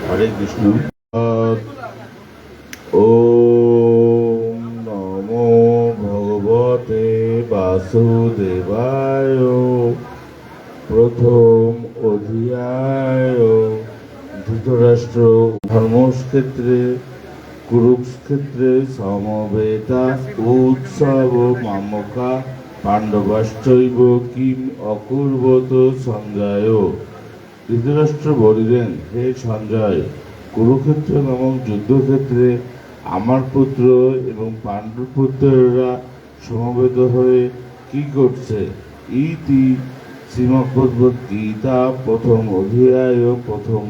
হরে কৃষ্ণ। ওম নমো ভগবতে বাসুদেবায়। প্রথম অধ্যায়। ধৃতরাষ্ট্র ধর্মক্ষেত্রে কুরুক্ষেত্রে সমবেতা উৎসব মামকা পাণ্ডবাশ্চৈব কিম অকুর্বত সঞ্জয়। ধৃতরাষ্ট্র বলিলেন, হে সঞ্জয়, কুরুক্ষেত্র নামক যুদ্ধক্ষেত্রে আমার পুত্র এবং পাণ্ডব পুত্ররা সমবেত হয়ে কি করছে? ইতি শ্রীমদ্ভগবদ্ গীতা প্রথম অধ্যায় প্রথম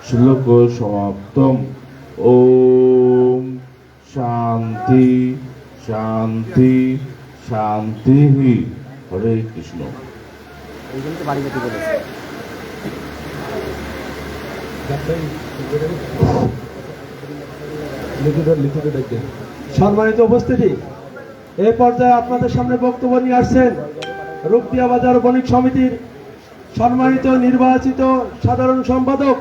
শ্লোক সমাপ্তম। ওম শান্তি শান্তি শান্তি। হরে কৃষ্ণ। সম্মানিত উপস্থিতি, এই পর্যায়ে আপনাদের সামনে বক্তব্য নিয়ে আসছেন রূপদিয়া বাজার বণিক সমিতির সম্মানিত নির্বাচিত সাধারণ সম্পাদক,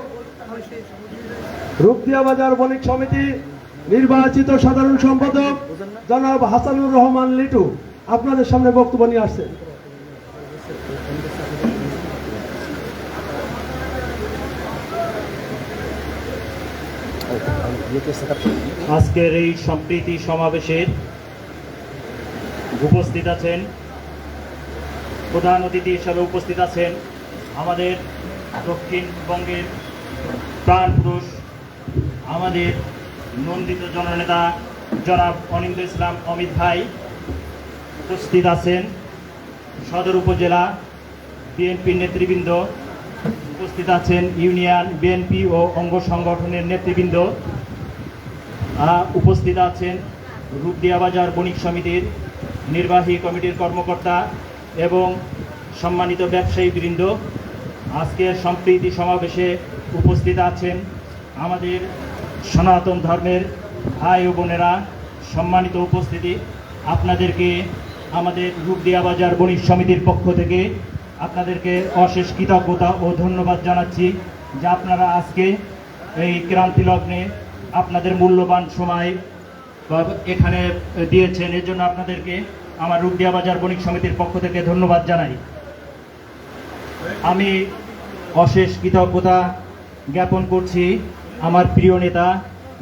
রূপদিয়া বাজার বণিক সমিতি নির্বাচিত সাধারণ সম্পাদক জনাব হাসানুর রহমান লিটু আপনাদের সামনে বক্তব্য নিয়ে আসছেন। আজকের এই সম্প্রীতি সমাবেশের উপস্থিত আছেন, প্রধান অতিথি হিসাবে উপস্থিত আছেন আমাদের দক্ষিণবঙ্গের প্রাণপুরুষ, আমাদের নন্দিত জননেতা জনাব অনিন্দ ইসলাম অমিত ভাই। উপস্থিত আছেন সদর উপজেলা বিএনপির নেতৃবৃন্দ, উপস্থিত আছেন ইউনিয়ন বিএনপি ও অঙ্গ সংগঠনের নেতৃবৃন্দ, উপস্থিত আছেন রূপদিয়া বাজার বণিক সমিতির নির্বাহী কমিটির কর্মকর্তা এবং সম্মানিত ব্যবসায়ী বৃন্দ। আজকের সম্প্রীতি সমাবেশে উপস্থিত আছেন আমাদের সনাতন ধর্মের ভাই ও বোনেরা। সম্মানিত উপস্থিতি, আপনাদেরকে আমাদের রূপদিয়া বাজার বণিক সমিতির পক্ষ থেকে আপনাদেরকে অশেষ কৃতজ্ঞতা ও ধন্যবাদ জানাচ্ছি যে আপনারা আজকে এই ক্রান্তি লগ্নে আপনাদের মূল্যবান সময় এখানে দিয়েছেন। এর জন্য আপনাদেরকে আমার রূপদিয়া বাজার বণিক সমিতির পক্ষ থেকে ধন্যবাদ জানাই। আমি অশেষ কৃতজ্ঞতা জ্ঞাপন করছি আমার প্রিয় নেতা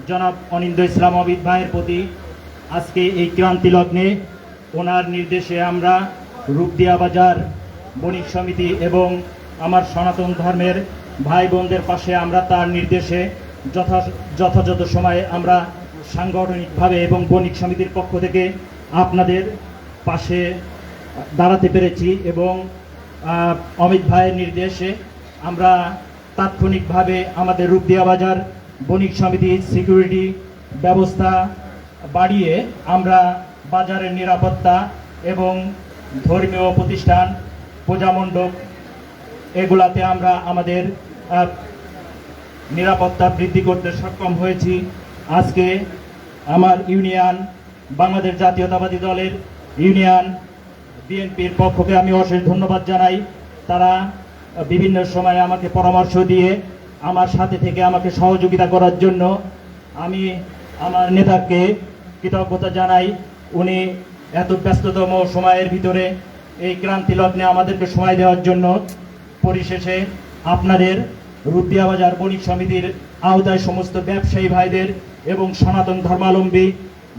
জনাব অনিন্দ ইসলাম অমিত ভাইয়ের প্রতি। আজকে এই ক্রান্তি লগ্নে ওনার নির্দেশে আমরা রূপদিয়া বাজার বণিক সমিতি এবং আমার সনাতন ধর্মের ভাই বোনদের পাশে আমরা তার নির্দেশে যথাযথ সময়ে আমরা সাংগঠনিকভাবে এবং বণিক সমিতির পক্ষ থেকে আপনাদের পাশে দাঁড়াতে পেরেছি এবং অমিত ভাইয়ের নির্দেশে আমরা তাৎক্ষণিকভাবে আমাদের রূপদিয়া বাজার বণিক সমিতির সিকিউরিটি ব্যবস্থা বাড়িয়ে আমরা বাজারের নিরাপত্তা এবং ধর্মীয় প্রতিষ্ঠান, পূজা মণ্ডপ এগুলাতে আমরা আমাদের নিরাপত্তা বৃদ্ধি করতে সক্ষম হয়েছি। আজকে আমার ইউনিয়ন বাংলাদেশ জাতীয়তাবাদী দলের ইউনিয়ন বিএনপির পক্ষকে আমি অশেষ ধন্যবাদ জানাই। তারা বিভিন্ন সময়ে আমাকে পরামর্শ দিয়ে আমার সাথে থেকে আমাকে সহযোগিতা করার জন্য আমি আমার নেতাকে কৃতজ্ঞতা জানাই। উনি এত ব্যস্ততম সময়ের ভিতরে এই ক্রান্তি লগ্নে আমাদেরকে সময় দেওয়ার জন্য। পরিশেষে আপনাদের রূপদিয়া বাজার বণিক সমিতির আওতায় সমস্ত ব্যবসায়ী ভাইদের এবং সনাতন ধর্মাবলম্বী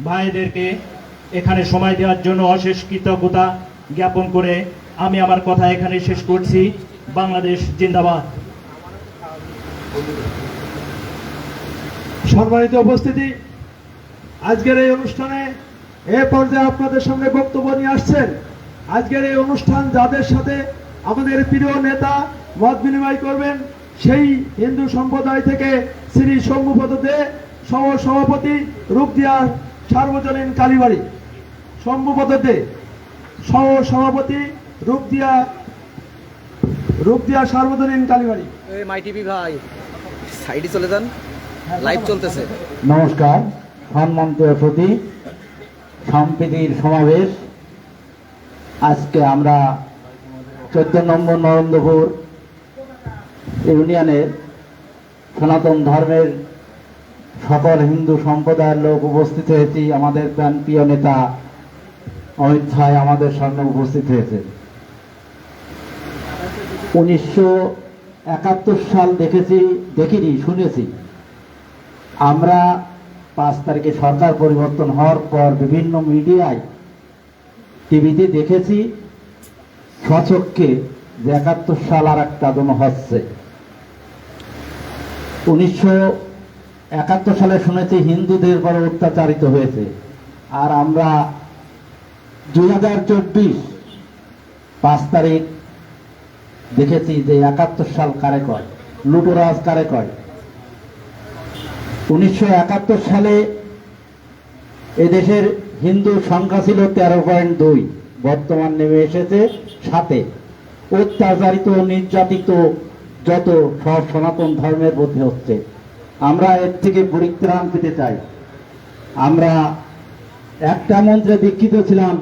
ভাইদেরকে এখানে সময় দেওয়ার জন্য অশেষ কৃতজ্ঞতা জ্ঞাপন করে আমি আমার কথা এখানে শেষ করছি। বাংলাদেশ জিন্দাবাদ। সম্মানিত উপস্থিতি, আজকের এই অনুষ্ঠানে এ পর্যায়ে আপনাদের সামনে বক্তব্য নিয়ে আসছেন আজকের এই অনুষ্ঠান যাদের সাথে আমাদের প্রিয় নেতা মত বিনিময় করবেন, সেই হিন্দু সম্প্রদায় থেকে শ্রী শম্ভুপদ দে, সহ সভাপতি রূপদিয়া সার্বজনীন কালীবাড়ি। শম্ভুপদ দে, সহ সভাপতি রূপদিয়া সার্বজনীন কালীবাড়ি। মাই টিভি ভাই সাইডে চলে যান, লাইভ চলতেছে। নমস্কার। সম্মানিত প্রতি সম্প্রীতির সমাবেশ। আজকে আমরা 14 নম্বর নরেন্দ্রপুর ইউনিয়নের সনাতন ধর্মের সকল হিন্দু সম্প্রদায়ের লোক উপস্থিত হয়েছি। আমাদের প্রাণপ্রিয় নেতা অমিত শাহ আমাদের সামনে উপস্থিত হয়েছে। 1971 সাল দেখিনি, শুনেছি। আমরা 5 তারিখে সরকার পরিবর্তন হওয়ার পর বিভিন্ন মিডিয়ায়, টিভিতে দেখেছি স্বচক্ষে যে 71 সাল আর একটা দম হচ্ছে। 1971 সালে শুনেছি হিন্দুদের উপর অত্যাচারিত হয়েছে, আর আমরা 2024 5 তারিখ দেখেছি যে 71 সাল কারে কয়, লুটোরাজ কারে কয়। 1971 সালে এদেশের হিন্দু সংখ্যা ছিল 13.2, বর্তমান নেমে এসেছে 7-এ। অত্যাচারিত নির্যাতিত যত সব সনাতন ধর্মের প্রতি হচ্ছে। আমরা এর থেকে পরিত্রাণ পেতে চাই। আমরা একটা মন্ত্রে দীক্ষিত ছিলাম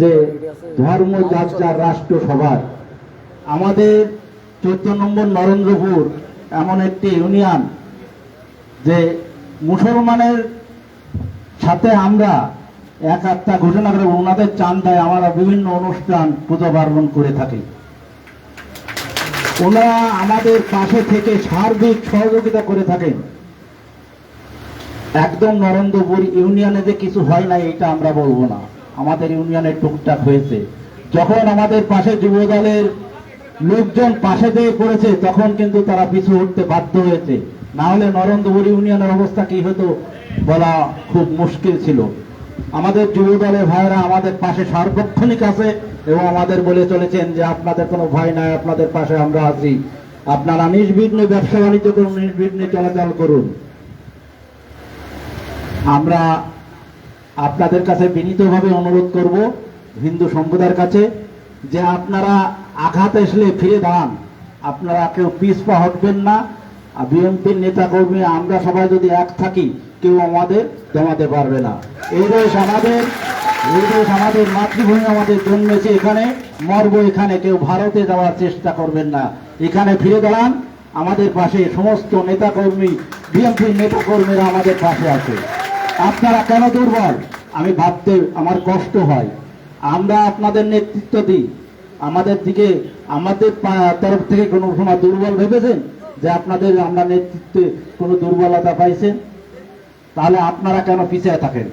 যে ধর্ম যার যার রাষ্ট্র সবার। আমাদের 14 নম্বর নরেন্দ্রপুর এমন একটি ইউনিয়ন যে মুসলমানের সাথে আমরা এক আত্মা ঘোষণা করে ওনাদের চান্দায় আমরা বিভিন্ন অনুষ্ঠান পূজা পার্বণ করে থাকি। ওনারা আমাদের পাশে থেকে সার্বিক সহযোগিতা করে থাকেন। একদম নরেন্দ্রপুর ইউনিয়নে যে কিছু হয় না এটা আমরা বলবো না, আমাদের ইউনিয়নে টুকটাক হয়েছে। যখন আমাদের পাশে যুবদলের লোকজন পাশে দিয়ে পড়েছে তখন কিন্তু তারা পিছু উঠতে বাধ্য হয়েছে, না হলে নরেন্দ্রপুর ইউনিয়নের অবস্থা কি হতো বলা খুব মুশকিল ছিল। আমাদের যুবদলের ভাইয়েরা আমাদের পাশে সার্বক্ষণিক আছে এবং আমাদের বলে চলেছেন যে আপনাদের কোনো ভয় নাই, আপনাদের পাশে আমরা আছি, আপনারা নির্বিঘ্নে ব্যবসা বাণিজ্য করুন, নির্বিঘ্নে চলাচল করুন। আমরা আপনাদের কাছে বিনীতভাবে অনুরোধ করব, হিন্দু সম্প্রদায়ের কাছে, যে আপনারা আঘাত আসলে ফিরে দাঁড়ান, আপনারা কেউ পিছপা হটবেন না। বিএনপির নেতা কর্মী আমরা সবাই যদি এক থাকি কেউ আমাদের দমাতে পারবে না। এই দেশ আমাদের মাতৃভূমি, আমাদের জন্মেছে এখানে, মরবো এখানে, কেউ ভারতে যাওয়ার চেষ্টা করবেন না। এখানে ফিরে দাঁড়ান, আমাদের পাশে সমস্ত নেতাকর্মী, বিএনপির নেতাকর্মীরা আমাদের পাশে আছে। আপনারা কেন দুর্বল আমি ভাবতে আমার কষ্ট হয়। আমরা আপনাদের নেতৃত্ব দিই, আমাদের দিকে আমাদের তরফ থেকে কোনো সময় দুর্বল ভেবেছেন যে আপনাদের আমরা নেতৃত্বে কোনো দুর্বলতা পাইছেন? তাহলে আপনারা কেন পিছিয়ে থাকেন?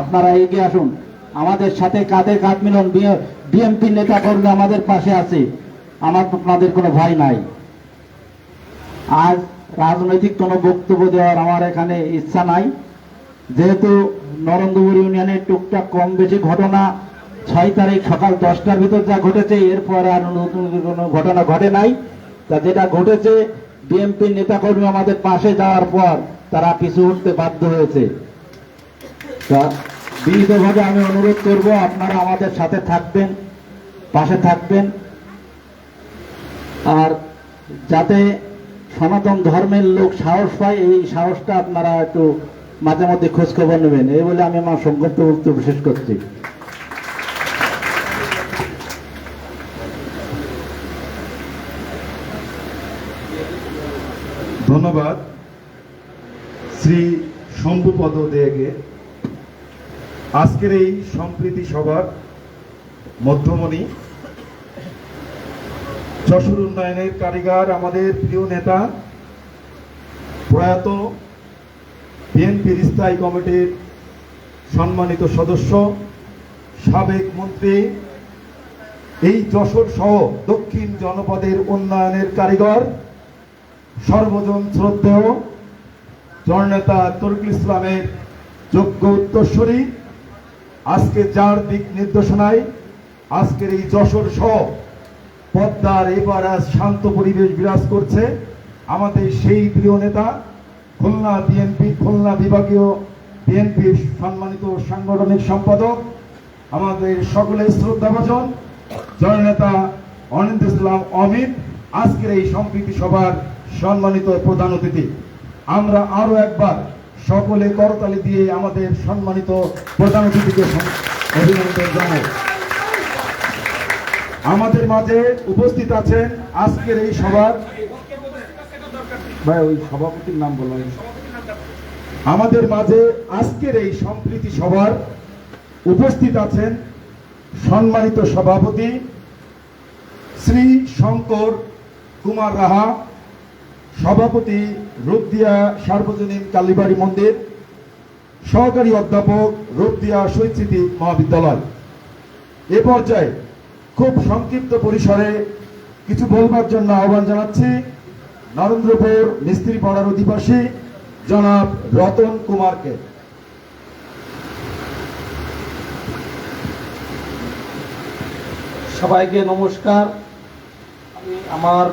আপনারা এগিয়ে আসুন, আমাদের সাথে কাঁধে কাঁধ মিলন। বিএনপি নেতা কর্মী আমাদের পাশে আছে, আপনাদের কোনো ভয় নাই। আজ রাজনৈতিক কোনো বক্তব্য দেওয়ার আমার এখানে ইচ্ছা নাই, যেহেতু নরেন্দ্রপুর ইউনিয়নের টুকটাক কম বেশি ঘটনা 6 তারিখ সকাল 10টার ভিতর যা ঘটেছে, এরপরে আর নতুন কোনো ঘটনা ঘটে নাই। তা যেটা ঘটেছে বিএনপির নেতাকর্মী আমাদের পাশে যাওয়ার পর তারা পিছু উঠতে বাধ্য হয়েছে। তা বিনীতভাবে আমি অনুরোধ করব আপনারা আমাদের সাথে থাকবেন, পাশে থাকবেন, আর যাতে সনাতন ধর্মের লোক সাহস পায় এই সাহসটা আপনারা একটু মাঝে মধ্যে খোঁজখবর নেবেন। এই বলে আমি আমার সংক্ষিপ্ত বক্তব্য শেষ করছি। ধন্যবাদ শ্রী শম্ভুপদ দেকে। আজকের এই সম্প্রীতি সভার মধ্যমণি, যশোর উন্নয়নের কারিগর, আমাদের প্রিয় নেতা, প্রয়াত বিএনপির স্থায়ী কমিটির সম্মানিত সদস্য, সাবেক মন্ত্রী, এই যশোর সহ দক্ষিণ জনপদের উন্নয়নের কারিগর, সর্বজন শ্রদ্ধেয় জননেতা তরিকুল ইসলামের যোগ্য উত্তরসূরি, আজকে যার দিক নির্দেশনায় আজকের এই যশোর সহ পদ্মার এবার আজ শান্ত পরিবেশ বিরাজ করছে, আমাদের সেই প্রিয় নেতা, খুলনা বিএনপি খুলনা বিভাগীয় বিএনপির সম্মানিত সাংগঠনিক সম্পাদক, আমাদের সকলের শ্রদ্ধাভাজন জননেতা অনিন্দ্য ইসলাম অমিত, আজকের এই সম্প্রীতি সভার সম্মানিত প্রধান অতিথি। আমরা আরো একবার সকলে করতালি দিয়ে আমাদের সম্মানিত প্রধান অতিথিকে অভিনন্দন জানাই। আমাদের মাঝে উপস্থিত আছেন আজকের এই সভার ভাই ওই সভাপতির নাম বলুন। আমাদের মাঝে আজকের এই সম্প্রীতি সভার উপস্থিত আছেন সম্মানিত সভাপতি শ্রী শঙ্কর কুমার রাহা, সভাপতি রূপদিয়া সার্বজনীন কালীবাড়ি মন্দির, সহকারী অধ্যাপক রূপদিয়া শহীদ স্মৃতি মহাবিদ্যালয়। এ পর্যায়ে খুব সংক্ষিপ্ত পরিসরে কিছু বলবার জন্য আহ্বান জানাচ্ছি নরেন্দ্রপুর মিস্ত্রি পাড়ার অধিবাসী জনাব রতন কুমারকে। সবাইকে নমস্কার। আমি আমার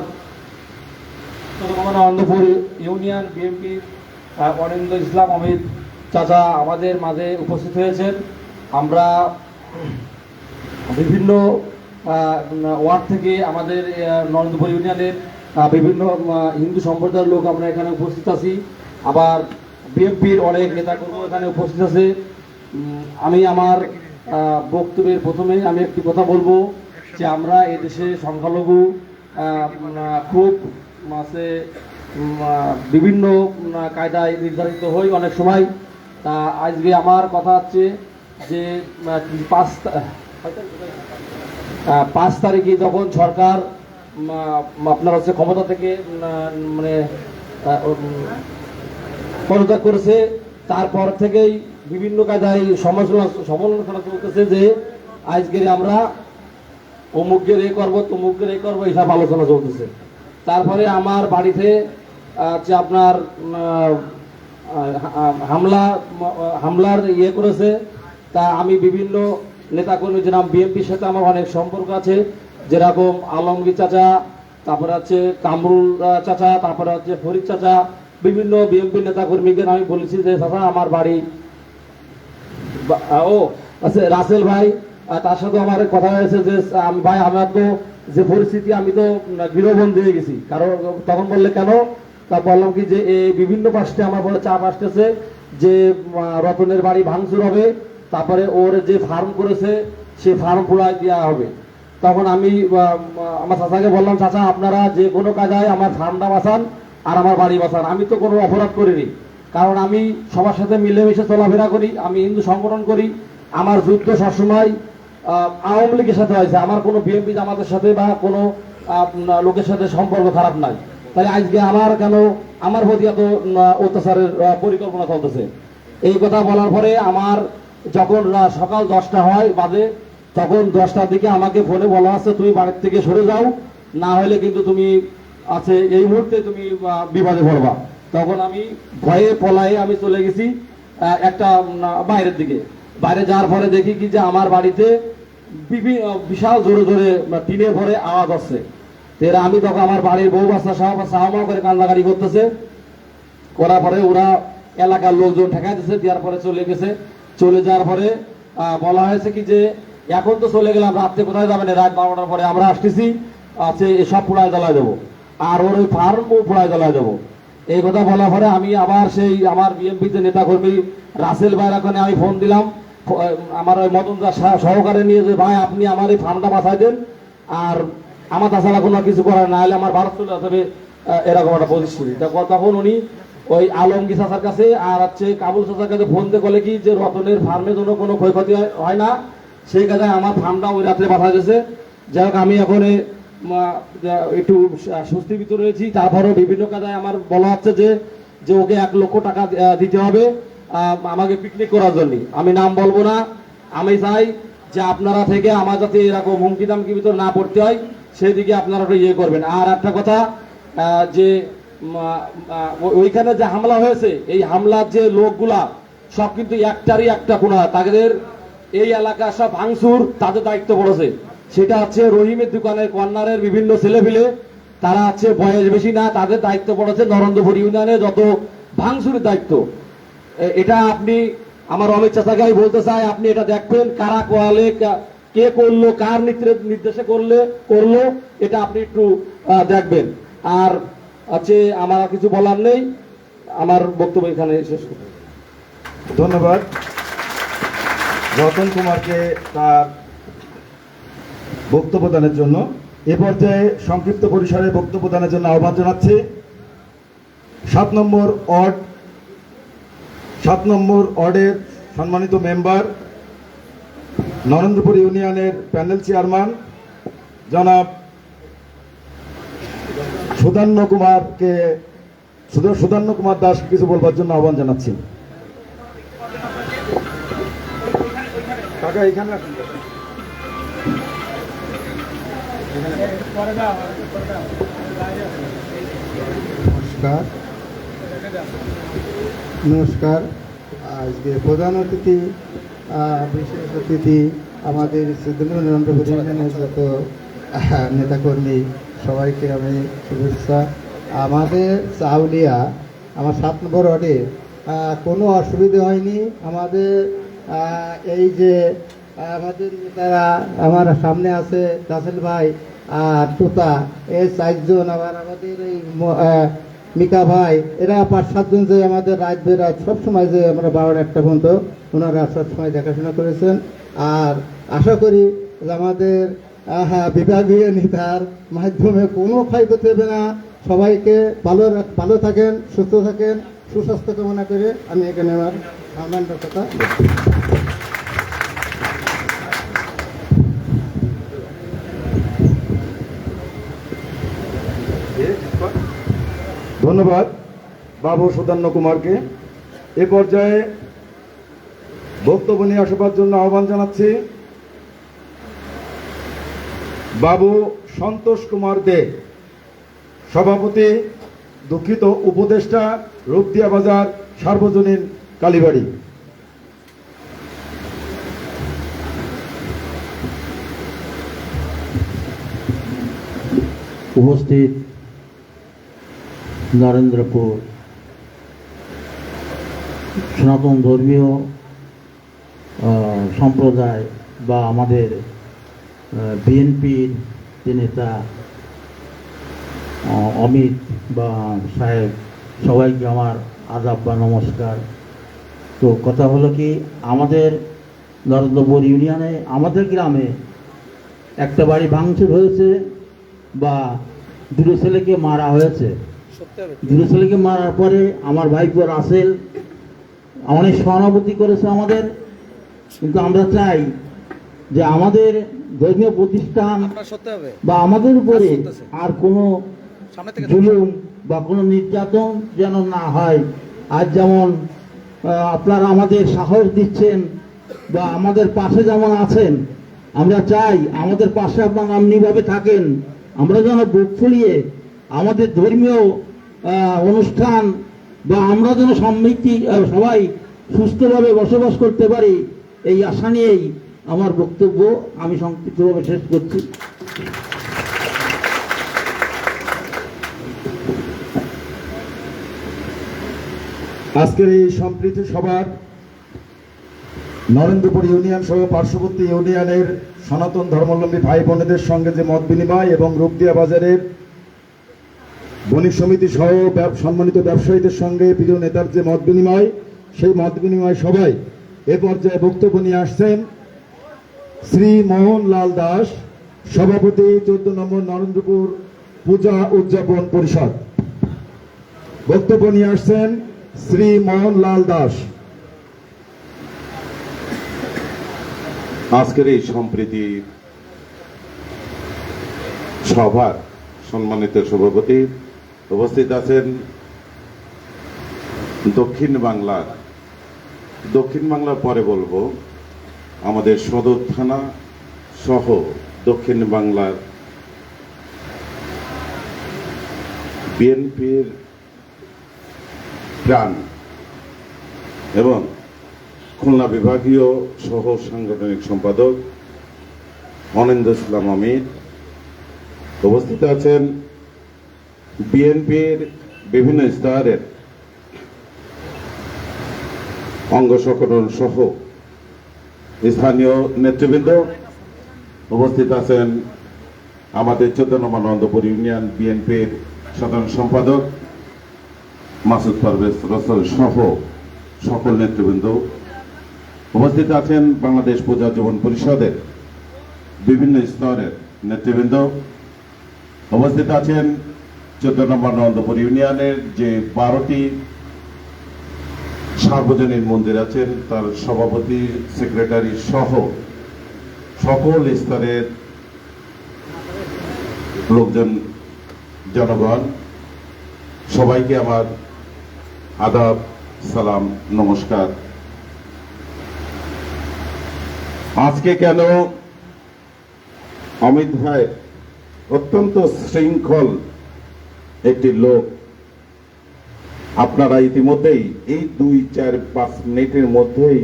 নরেন্দ্রপুর ইউনিয়ন বিএনপি অনিন্দ ইসলাম অমিত চাচা আমাদের মাঝে উপস্থিত হয়েছেন। আমরা বিভিন্ন ওয়ার্ড থেকে আমাদের নরেন্দ্রপুর ইউনিয়নের বিভিন্ন হিন্দু সম্প্রদায়ের লোক আমরা এখানে উপস্থিত আছি। আবার বিএনপির অনেক নেতাকর্মী এখানে উপস্থিত আছে। আমি আমার বক্তব্যের প্রথমে আমি একটি কথা বলবো যে আমরা এদেশে সংখ্যালঘু খুব আছে বিভিন্ন কায়দায় নির্ধারিত হই অনেক সময়। তা আজকে আমার কথা হচ্ছে যে 5 তারিখে যখন সরকার আপনার হচ্ছে ক্ষমতা থেকে মানে পদত্যাগ করেছে, তারপর থেকেই বিভিন্ন কায়দায় সমালোচনা চলতেছে যে আজকের আমরা অমুকের এ করবো তমুকের এ করবো এইসব আলোচনা চলতেছে। তারপরে আমার বাড়িতে যে আপনার হামলার ইয়ে করেছে। তা আমি বিভিন্ন নেতাকর্মী যেরকম বিএনপির সাথে আমার অনেক সম্পর্ক আছে, যেরকম আলমগীর চাচা, তারপরে হচ্ছে কামরুল চাচা, তারপরে হচ্ছে ফরিদ চাচা, বিভিন্ন বিএনপি নেতাকর্মীকে আমি বলেছি যে চাচা আমার বাড়ি ও আচ্ছা রাসেল ভাই, তার সাথে আমার কথা হয়েছে যে ভাই আমার তো যে পরিস্থিতি আমি তো গৃহবন্দী হয়ে গেছি। কারণ তখন বললে কেন, তা বললাম কি যে এই বিভিন্ন পাশে আমার বলে চাপ আসতেছে যে রতনের বাড়ি ভাঙচুর হবে, তারপরে ওর যে ফার্ম করেছে সে ফার্ম পুরাই দেওয়া হবে। তখন আমি আমার চাচাকে বললাম চাচা আপনারা যে কোনো কাজায় আমার ফার্মটা বাঁচান আর আমার বাড়ি বাঁচান, আমি তো কোনো অপরাধ করিনি। কারণ আমি সবার সাথে মিলেমিশে চলাফেরা করি, আমি হিন্দু সংগঠন করি। আমার যুদ্ধ সবসময় আওয়ামী লীগের সাথে হয়েছে, আমার কোনো বিএনপি জামাতের সাথে বা কোনো লোকের সাথে সম্পর্ক খারাপ নাই। তাই আজকে আমার কেন আমার প্রতি এত অত্যাচারের পরিকল্পনা চলতেছে। এই কথা বলার পরে আমার যখন সকাল 10টা হয় বাজে, তখন 10টার দিকে আমাকে ফোনে বলা আছে তুমি বাড়ির থেকে সরে যাও, না হলে কিন্তু তুমি আছে এই মুহূর্তে তুমি বিপদে পড়বা। তখন আমি ভয়ে পলায়ে আমি চলে গেছি একটা বাইরের দিকে। বাইরে যাওয়ার পরে দেখি কি যে আমার বাড়িতে বিশাল জোরে জোরে টিনের ভরে আওয়াজ আসছে। এরা আমি তখন আমার বাড়ির বউ বাচ্চা সাহামা করে কান্দাকারি করতেছে, করার পরে ওরা এলাকার লোকজন ঠেকাই দিচ্ছে, দেওয়ার পরে চলে গেছে। চলে যাওয়ার পরে বলা হয়েছে কি যে এখন তো চলে গেলাম, রাত্রে কোথায় যাবেন, রাত 12টার পরে আমরা আসতেছি, আছে এসব পুড়ায় জ্বালায় দেবো আর ওর ওই ফার্মও পুড়ায় জ্বালায় দেবো। এই কথা বলার পরে আমি আবার সেই আমার বিএনপিতে নেতাকর্মী রাসেল ভাইয়ের ওখানে আমি ফোন দিলাম, আমার ওই মদনদার সহকারে নিয়ে যে ভাই আপনি আমার এই ফার্মটা বাঁচাই দেন, আর আমার তাছাড়া কোনো কিছু করার না হলে আমার ভারত চলে যেতে হবে, এরকম একটা পরিস্থিতি। তখন উনি ওই আলমগীর চাচার কাছে আর হচ্ছে কাবুল চাচার কাছে ফোন দিয়ে বলে কি যে রতনের ফার্মের জন্য কোনো ক্ষয়ক্ষতি হয় না, সেই কাজে আমার ফার্মটা ওই রাত্রে বাঁধা গেছে। যাই হোক আমি এখন একটু স্বস্তির ভিতরে রয়েছি। তারপরেও বিভিন্ন কাজে আমার বলা হচ্ছে যে ওকে 1 লক্ষ টাকা দিতে হবে আমাকে পিকনিক করার জন্য। আমি নাম বলবো না, আমি চাই যে আপনারা থেকে আমার যাতে এরকম হুমকি দামকি ভিতরে না পড়তে হয় সেই দিকে আপনারা ইয়ে করবেন। আর একটা কথা যে ওইখানে যে হামলা হয়েছে, এই হামলার যে লোকগুলা সব কিন্তু একটারই একটা কোনা, তাদের এই এলাকা সব ভাঙচুর তাদের দায়িত্ব পড়েছে। সেটা হচ্ছে রহিমের দোকানের কর্নারের বিভিন্ন ছেলেপিলে, তারা হচ্ছে বয়স বেশি না, তাদের দায়িত্ব পড়েছে নরেন্দ্রপুর ইউনিয়নে যত ভাঙচুরের দায়িত্ব। এটা আপনি আমার অমিত চাচাকে আমি বলতে চাই, আপনি এটা দেখবেন কারা কোয়ালে কে করলো, কার নির্দেশে করলো এটা আপনি একটু দেখবেন। আর আছে আমার আর কিছু বলার নেই, আমার বক্তব্য এখানে শেষ করব। ধন্যবাদ রতন কুমারকে তার বক্তব্য দানের জন্য। এ পর্যায়ে সংক্ষিপ্ত পরিসরে বক্তব্য দানের জন্য আহ্বান জানাচ্ছি 7 নম্বর ওয়ার্ডের সম্মানিত মেম্বার, নরেন্দ্রপুর ইউনিয়নের প্যানেল চেয়ারম্যান জনাব সুধান্য কুমার দাস কিছু বলবার জন্য আহ্বান জানাচ্ছি। কাকা এখানে আসুন। নমস্কার। আজকে প্রধান অতিথি, বিশেষ অতিথি, আমাদের নরেন্দ্রপুর ইউনিয়নের যত নেতাকর্মী, সবাইকে আমি শুভেচ্ছা। আমাদের চাউলিয়া, আমার 7 নম্বর ওয়ার্ডে কোনো অসুবিধা হয়নি। আমাদের এই যে আমাদের নেতারা আমার সামনে আছে, রাসেল ভাই আর তোতা, এই 4 জন, আবার আমাদের এই মিকা ভাই, এরা 5-7 জন যে আমাদের রাত বেরাত সবসময় যে আমরা 12-1টা পর্যন্ত ওনারা সবসময় দেখাশোনা করেছেন। আর আশা করি যে আমাদের বিভাগীয় নেতার মাধ্যমে কোনো ক্ষয়ক্ষতি হবে না। সবাইকে ভালো থাকেন, সুস্থ থাকেন, সুস্বাস্থ্য কামনা করে আমি এখানে আমার আহ্বানটার কথা। ধন্যবাদ বাবু সুধান্য কুমারকে। এ পর্যায়ে বক্তব্য নিয়ে আসবার জন্য আহ্বান জানাচ্ছি বাবু সন্তোষ কুমার দে, সভাপতি, দুঃখিত, উপদেষ্টা, রূপদিয়া বাজার সার্বজনীন কালীবাড়ি। উপস্থিত নরেন্দ্রপুর সনাতন ধর্মীয় সম্প্রদায় বা আমাদের বিএনপির যে নেতা অমিত বা সাহেব, সবাইকে আমার আদাব বা নমস্কার। তো কথা হলো কি, আমাদের নরেন্দ্রপুর ইউনিয়নে, আমাদের গ্রামে একটা বাড়ি ভাঙচুর হয়েছে বা 2 ছেলেকে মারা হয়েছে। 2 ছেলেকে মারার পরে আমার ভাইপো রাসেল অনেক সহানুভূতি করেছে আমাদের। কিন্তু আমরা চাই যে আমাদের ধর্মীয় প্রতিষ্ঠান বা আমাদের উপরে আর কোনো জুলুম বা কোনো নির্যাতন যেন না হয়। আজ যেমন আপনারা আমাদের সাহস দিচ্ছেন বা আমাদের পাশে যেমন আছেন, আমরা চাই আমাদের পাশে আপনারা এমনিভাবে থাকেন। আমরা যেন বুক ফুলিয়ে আমাদের ধর্মীয় অনুষ্ঠান বা আমরা যেন সমৃদ্ধি সবাই সুস্থভাবে বসবাস করতে পারি, এই আশা নিয়েই আমার বক্তব্য আমি সংক্ষিপ্তভাবে শেষ করছি। আজকের এই সম্প্রীতি সভার নরেন্দ্রপুর ইউনিয়ন সহ পার্শ্ববর্তী ইউনিয়নের সনাতন ধর্মাবলম্বী ভাই বোনেদের সঙ্গে যে মত বিনিময় এবং রূপদিয়া বাজারের বণিক সমিতি সহ সম্মানিত ব্যবসায়ীদের সঙ্গে প্রিয় নেতার যে মত বিনিময়, সেই মত বিনিময় সভায় এ পর্যায়ে বক্তব্য নিয়ে আসছেন শ্রী মোহনলাল দাস, সভাপতি 14 নম্বর নরেন্দ্রপুর পূজা উদযাপন পরিষদ। বক্তব্য নিয়ে আসছেন শ্রী মোহনলাল দাস। আজকের এই সম্প্রীতি সভার সম্মানিত সভাপতি, উপস্থিত আছেন দক্ষিণ বাংলার পরে বলবো আমাদের সদর থানা সহ দক্ষিণ বাংলার বিএনপির প্রাণ এবং খুলনা বিভাগীয় সহ সাংগঠনিক সম্পাদক অনিন্দ ইসলাম অমিত। উপস্থিত আছেন বিএনপির বিভিন্ন স্তরের অঙ্গ সংগঠন সহ স্থানীয় নেতৃবৃন্দ। উপস্থিত আছেন আমাদের 14 নম্বর নন্দপুর ইউনিয়ন বিএনপির সাধারণ সম্পাদক মাসুদ পারভেজ রসল সহ সকল নেতৃবৃন্দ। উপস্থিত আছেন বাংলাদেশ পূজা উদযাপন পরিষদের বিভিন্ন স্তরের নেতৃবৃন্দ, উপস্থিত আছেন 14 নম্বর নন্দপুর ইউনিয়নের যে 12টি সার্বজনীন মন্দির আছেন তার সভাপতি, সেক্রেটারি সহ সকল স্তরের লোকজন, জনগণ, সবাইকে আমার আদাব, সালাম, নমস্কার। আজকে কেন অমিত ভাই অত্যন্ত শৃঙ্খল একটি লোক, আপনারা ইতিমধ্যেই এই 2-4-5 মিনিটের মধ্যেই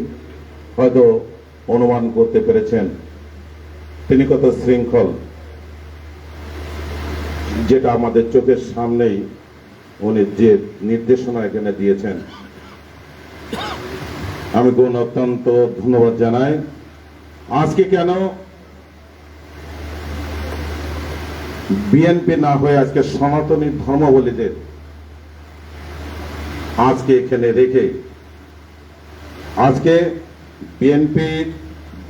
হয়তো অনুমান করতে পেরেছেন তিনি কত শৃঙ্খল, যেটা আমাদের চোখের সামনেই উনি যে নির্দেশনা এখানে দিয়েছেন। আমি গুণ অত্যন্ত ধন্যবাদ জানাই। আজকে কেন বিএনপি না হয়ে আজকে সনাতনী ধর্মাবলীদের আজকে এখানে রেখে আজকে বিএনপি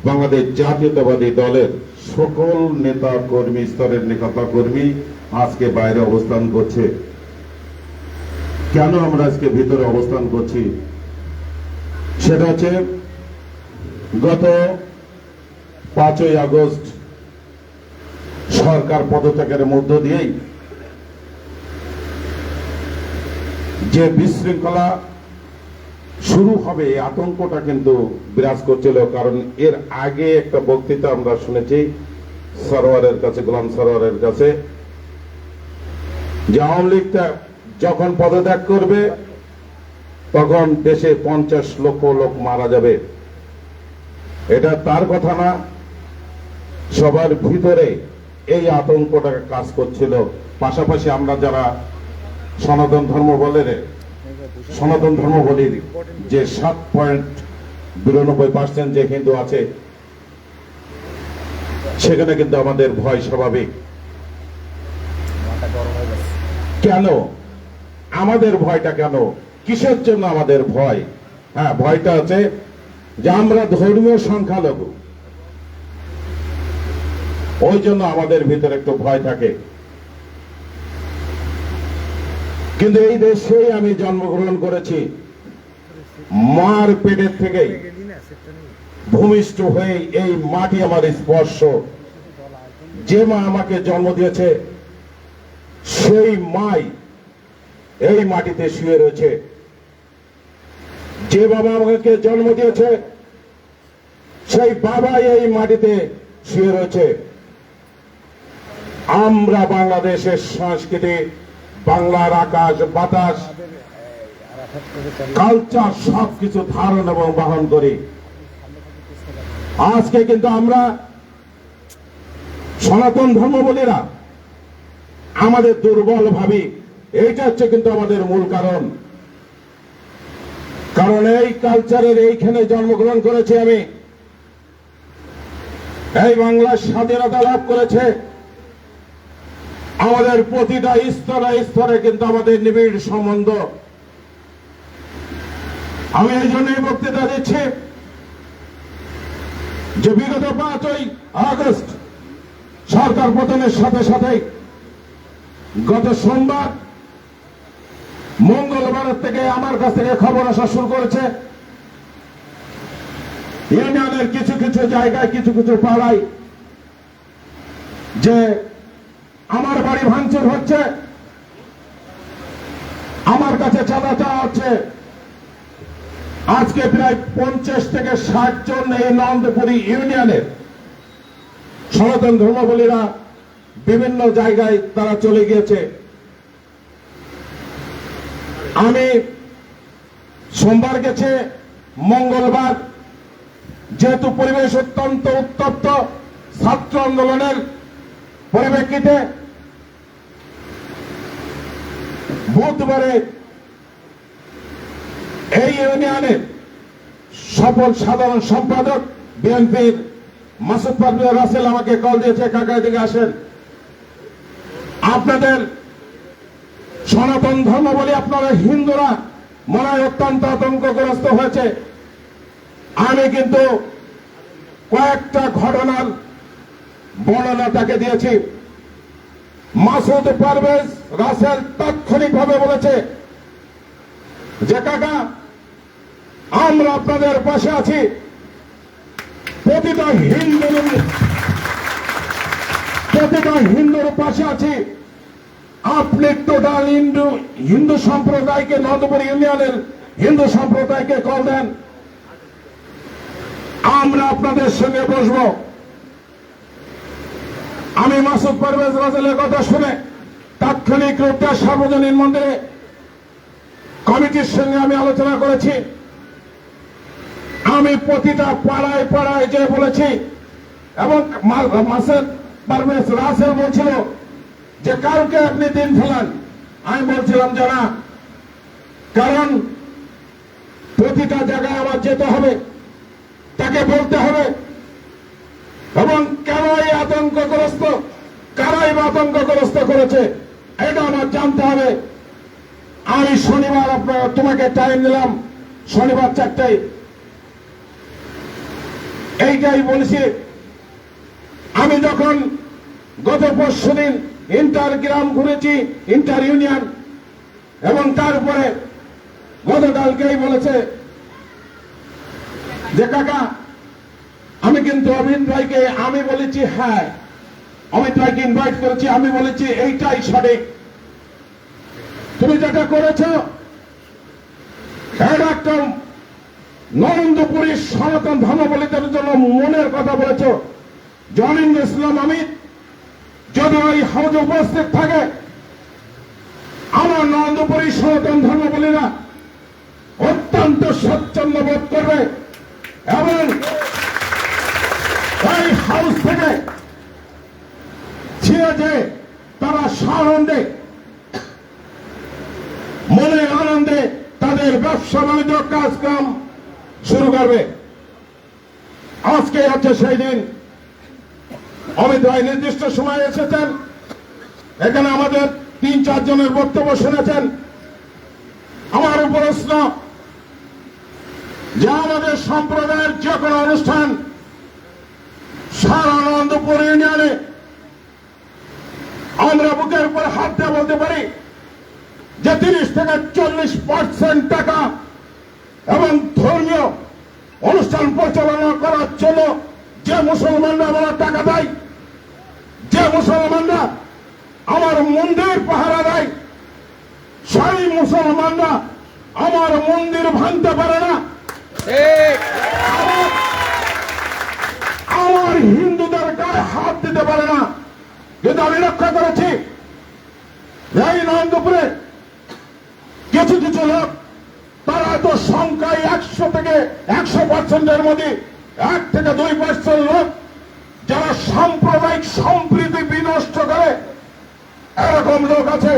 বাংলাদেশ জাতীয়তাবাদী দলের সকল নেতা কর্মী, স্তরের নেতা কর্মী আজকে বাইরে অবস্থান করছে। কেন আমরা আজকে ভিতরে অবস্থান করছি সেটা হচ্ছে গত 5ই আগস্ট সরকার পদত্যাগের মধ্য দিয়েই যে বিশৃঙ্খলা শুরু হবে, এই আতঙ্কটা কিন্তু বিরাজ করছিল। কারণ এর আগে একটা বক্তৃতা আমরা শুনেছি সরোয়ারের কাছে, গোলাম সরোয়ারের কাছে, যে আওয়ামী লীগটা যখন পদত্যাগ করবে তখন দেশে 50 লক্ষ লোক মারা যাবে। এটা তার কথা না, সবার ভিতরে এই আতঙ্কটা কাজ করছিল। পাশাপাশি আমরা যারা সনাতন ধর্মাবলীর যে 7.92% যে হিন্দু আছে, সেখানে কিন্তু আমাদের ভয় স্বাভাবিক। কেন আমাদের ভয়টা, কেন কিসের জন্য আমাদের ভয়? হ্যাঁ, ভয়টা আছে যে আমরা ধর্মীয় সংখ্যালঘু, ওই জন্য আমাদের ভিতরে একটু ভয় থাকে। কিন্তু এই দেশেই আমি জন্মগ্রহণ করেছি, মার পেটের থেকে ভূমিষ্ঠ হয়ে এই মাটি আমার স্পর্শ। যে মা আমাকে জন্ম দিয়েছে সেই মাই এই মাটিতে শুয়ে রয়েছে। যে বাবা আমাকে জন্ম দিয়েছে সেই বাবাই এই মাটিতে শুয়ে রয়েছে। আমরা বাংলাদেশের সংস্কৃতি, বাংলার আকাশ বাতাস, কালচার সবকিছু ধারণ এবং বহন করি। আজকে কিন্তু আমরা সনাতন ধর্মাবলীরা আমাদের দুর্বল ভাবি, এইটা হচ্ছে কিন্তু আমাদের মূল কারণ। কারণ এই কালচারের এইখানে জন্মগ্রহণ করেছি আমি, এই বাংলার স্বাধীনতা লাভ করেছে। আমাদের প্রতিটা স্তরে স্তরে কিন্তু আমাদের নিবিড় সম্বন্ধ। আমি এই জন্যই বক্তৃতা দিচ্ছি যে বিগত 5ই আগস্ট সরকার পতনের সাথে সাথে গত সোমবার মঙ্গলবার থেকে আমার কাছ থেকে খবর আসা শুরু করেছে, ইউনিয়নের কিছু কিছু জায়গায়, কিছু কিছু পাড়ায় যে আমার বাড়ি ভাঙচুর হচ্ছে, আমার কাছে চাঁদা চাওয়া হচ্ছে। আজকে প্রায় 50 থেকে 60 জন এই নন্দপুরি ইউনিয়নের সনাতন ধর্মাবলীরা বিভিন্ন জায়গায় তারা চলে গিয়েছে। আমি সোমবার গেছে, মঙ্গলবার যেহেতু পরিবেশ অত্যন্ত উত্তপ্ত ছাত্র আন্দোলনের পরিপ্রেক্ষিতে, বুধবারে এই ইউনিয়নের সফল সাধারণ সম্পাদক বিএনপির মাসুদ পারভেজ রাসেল আমাকে কল দিয়েছে, কাকা এদিকে আসেন, আপনাদের সনাতন ধর্মাবলী, আপনারা হিন্দুরা মনে হয় অত্যন্ত আতঙ্কগ্রস্ত হয়েছে। আমি কিন্তু কয়েকটা ঘটনার বর্ণনা তাকে দিয়েছি। মাসুদ পারভেজ রাসেল তাৎক্ষণিকভাবে বলেছে যে কাকা আমরা আপনাদের পাশে আছি, প্রতিটা হিন্দুর পাশে আছি। আপনি টোটাল হিন্দু সম্প্রদায়কে, নন্দপুর ইউনিয়নের হিন্দু সম্প্রদায়কে কল দেন, আমরা আপনাদের সঙ্গে বসবো। আমি মাসুদ পারভেজ রাসেলের কথা শুনে তাৎক্ষণিক রূপে সার্বজনীন মন্দিরে কমিটির সঙ্গে আমি আলোচনা করেছি। আমি প্রতিটা পাড়ায় পাড়ায় যে বলেছি, এবং মাসুদ পারভেজ রাসেল বলছিল যে কাউকে আপনি দিন ফেলান। আমি বলছিলাম যে না, কারণ প্রতিটা জায়গায় আমার যেতে হবে, তাকে বলতে হবে, এবং কেন এই আতঙ্কগ্রস্ত, কারাই আতঙ্কগ্রস্ত করেছে এটা আমার জানতে হবে। আমি শনিবার তোমাকে টাইম দিলাম, শনিবার 4টায়, এইটাই বলেছি। আমি যখন গত পরশুদিন ইন্টার গ্রাম ঘুরেছি, ইন্টার ইউনিয়ন, এবং তারপরে গতকালকেই বলেছে যে কাকা আমি কিন্তু অমিত রায়কে, আমি বলেছি হ্যাঁ অমিত রায়কে ইনভাইট করেছি, আমি বলেছি এইটাই সঠিক, তুমি যেটা করেছ এটা একটা নরেন্দ্রপুরী সনাতন ধর্মাবলম্বীদের জন্য মনের কথা বলেছ। জনিন্দ ইসলাম অমিত যদি ওই হাউজে উপস্থিত থাকে, আমার নরেন্দ্রপুরী সনাতন ধর্মাবলম্বীরা অত্যন্ত স্বচ্ছন্দ বোধ করবে, এবং ওই হাউস থেকে ছিঁড়ে যে তারা সানন্দে, মনে আনন্দে তাদের ব্যবসা বাণিজ্য কাজকাম শুরু করবে। আজকে হচ্ছে সেই দিন। অমিত রায় নির্দিষ্ট সময় এসেছেন, এখানে আমাদের 3-4 জনের বক্তব্য শুনেছেন। আমার প্রশ্ন যে আমাদের সম্প্রদায়ের যে কোনো অনুষ্ঠান সারা আনন্দপুর ইউনিয়নে আমরা বুকের উপর হাত দিয়ে বলতে পারি যে 30 থেকে 40% টাকা এবং ধর্মীয় অনুষ্ঠান পরিচালনা করার জন্য যে মুসলমানরা আমার টাকা দেয়, যে মুসলমানরা আমার মন্দির পাহারা দেয়, সেই মুসলমানরা আমার মন্দির ভাঙতে পারে না, আমার হিন্দুদের গায়ে হাত দিতে পারে না। কিন্তু আমি লক্ষ্য করেছি এই নরেন্দ্রপুরে কিছু কিছু লোক, তারা এত সংখ্যায় 100 থেকে 100%-এর মধ্যে 1 থেকে 2% লোক যারা সাম্প্রদায়িক সম্প্রীতি বিনষ্ট করে, এরকম লোক আছে।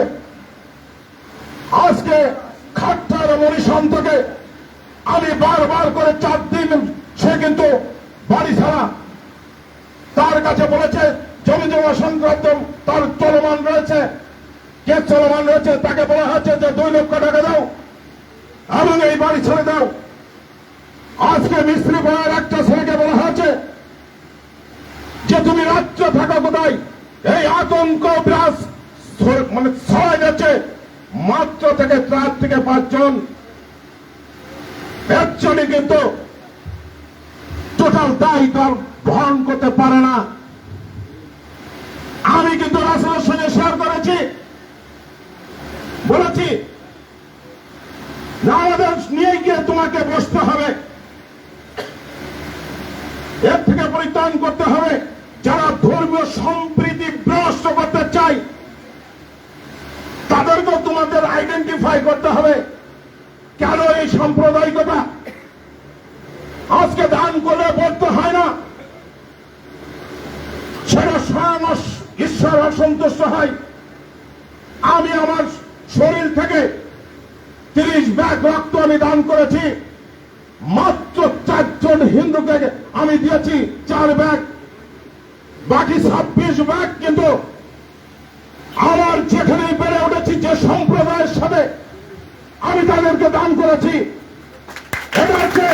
আজকে খাট্টার মরিশন থেকে আমি বারবার করে 4 দিন সে কিন্তু বাড়ি ছাড়া, তার কাছে বলেছে জমি জমা সংক্রান্ত তার চলমান রয়েছে, কেস চলমান রয়েছে, তাকে বলা হচ্ছে যে 2 লক্ষ টাকা দাও এবং এই বাড়ি ছেড়ে দাও। আজকে মিস্ত্রি পাড়ার একটা ছেলেকে বলা হয়েছে যে তুমি রাজ্য থাকা কোথায়, এই আতঙ্ক বিরাজ মানে ছড়াই যাচ্ছে। মাত্র থেকে 4 থেকে 5 জন, একজনই কিন্তু টোটাল দায় তার বহন করতে পারে না। আমি কিন্তু রাসূলের সঙ্গে শেয়ার করেছি, বলেছি না আমাদের নিয়ে গিয়ে তোমাকে বসতে হবে, এর থেকে পরিত্রাণ করতে হবে। যারা ধর্মীয় সম্প্রীতি বিনষ্ট করতে চায় তাদেরকেও তোমাদের আইডেন্টিফাই করতে হবে। কেন এই সাম্প্রদায়িকতা? আজকে দান করে বলতে হয় না, সেটা স্বয়ং ঈশ্বর অসন্তুষ্ট হয়। আমি আমার শরীর থেকে 30 ব্যাগ রক্ত আমি দান করেছি, মাত্র 4 জন হিন্দুকে আমি দিয়েছি 4 ব্যাগ, বাকি 26 ব্যাগ কিন্তু আমার যেখানে বেড়ে উঠেছি যে সম্প্রদায়ের সাথে আমি তাদেরকে দান করেছি। এটা হচ্ছে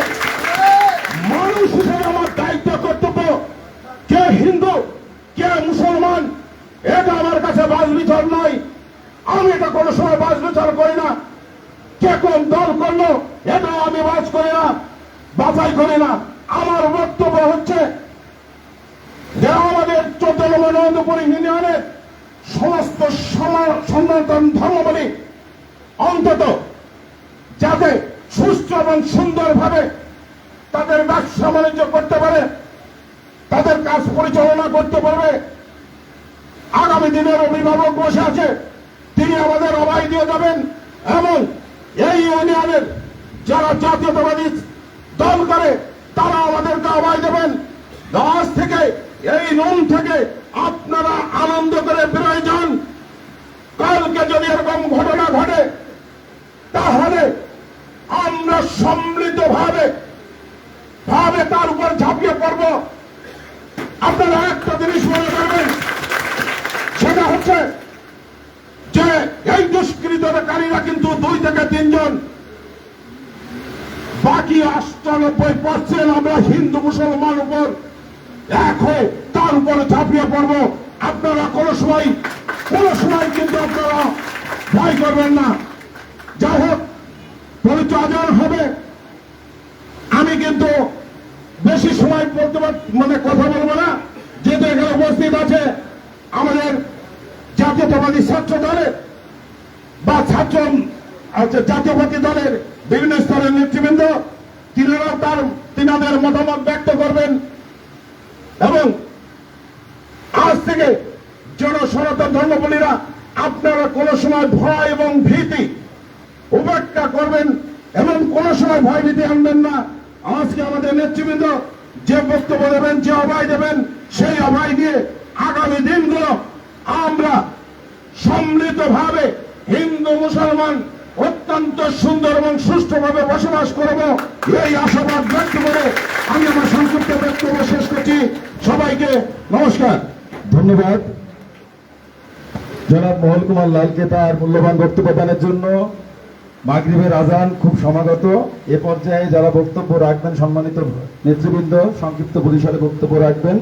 মানুষ হিসেবে আমার দায়িত্ব কর্তব্য। কে হিন্দু কে মুসলমান এটা আমার কাছে বাজ বিচার নয়। আমি এটা কোনো সময় বাজ বিচার করি না। কে কোন দল করলো এটাও আমি বাজ করি না, বাছাই করি না। আমার বক্তব্য হচ্ছে যে আমাদের 14 নম্বর নরেন্দ্রপুর ইউনিয়নের সমস্ত সনাতন ধর্মাবলী অন্তত যাতে সুস্থ এবং সুন্দরভাবে তাদের ব্যবসা বাণিজ্য করতে পারে, তাদের কাজ পরিচালনা করতে পারবে। আগামী দিনের অভিভাবক বসে আছে, তিনি আমাদের অভয় দিয়ে যাবেন এবং এই ইউনিয়নের যারা জাতীয়তাবাদী দল করে তারা আমাদেরকে অভয় দেবেন। আজ থেকে এই রুম থেকে আপনারা আনন্দ করে বেরোয় যান। কালকে যদি এরকম ঘটনা ঘটে তাহলে আমরা সম্মিলিত ভাবে তার উপর ঝাঁপিয়ে পড়ব। আপনারা একটা জিনিস মনে করবেন, সেটা হচ্ছে যে এই দুষ্কৃতকারীরা কিন্তু 2 থেকে 3 জন, বাকি 98% আমরা হিন্দু মুসলমান উপর এক হয়ে তার উপরে ঝাঁপিয়ে পড়ব। আপনারা কোনো সময় কিন্তু আপনারা ভয় করবেন না। যাই হোক, পবিত্র আজান হবে। আমি কিন্তু বেশি সময় কথা বলবো না, যেহেতু এখানে উপস্থিত আছে আমাদের জাতীয়তাবাদী ছাত্র দলের বা জাতীয়বাদী দলের বিভিন্ন স্তরের নেতৃবৃন্দ, তিনাদের মতামত ব্যক্ত করবেন এবং আজ থেকে সনাতন ধর্মাবলীরা আপনারা কোনো সময় ভয় এবং ভীতি উপেক্ষা করবেন এবং কোনো সময় ভয় ভীতি আনবেন না। আজকে আমাদের নেতৃবৃন্দ যে বক্তব্য দেবেন, যে অভয় দেবেন, সেই অভয় দিয়ে আগামী দিনগুলো আমরা সম্মিলিতভাবে হিন্দু মুসলমান অত্যন্ত সুন্দর এবং সুষ্ঠুভাবে বসবাস করব, এই আশাবাদ ব্যক্ত করে আমি আমার সংক্ষিপ্ত বক্তব্য শেষ করছি। সবাইকে নমস্কার, ধন্যবাদ জনাব মোহন কুমার লালকে তার মূল্যবান বক্তব্য দানের জন্য। মাগরিবের আজান খুব সমাগত। এ পর্যায়ে যারা বক্তব্য রাখবেন, সম্মানিত নেতৃবৃন্দ সংক্ষিপ্ত পরিসরে বক্তব্য রাখবেন।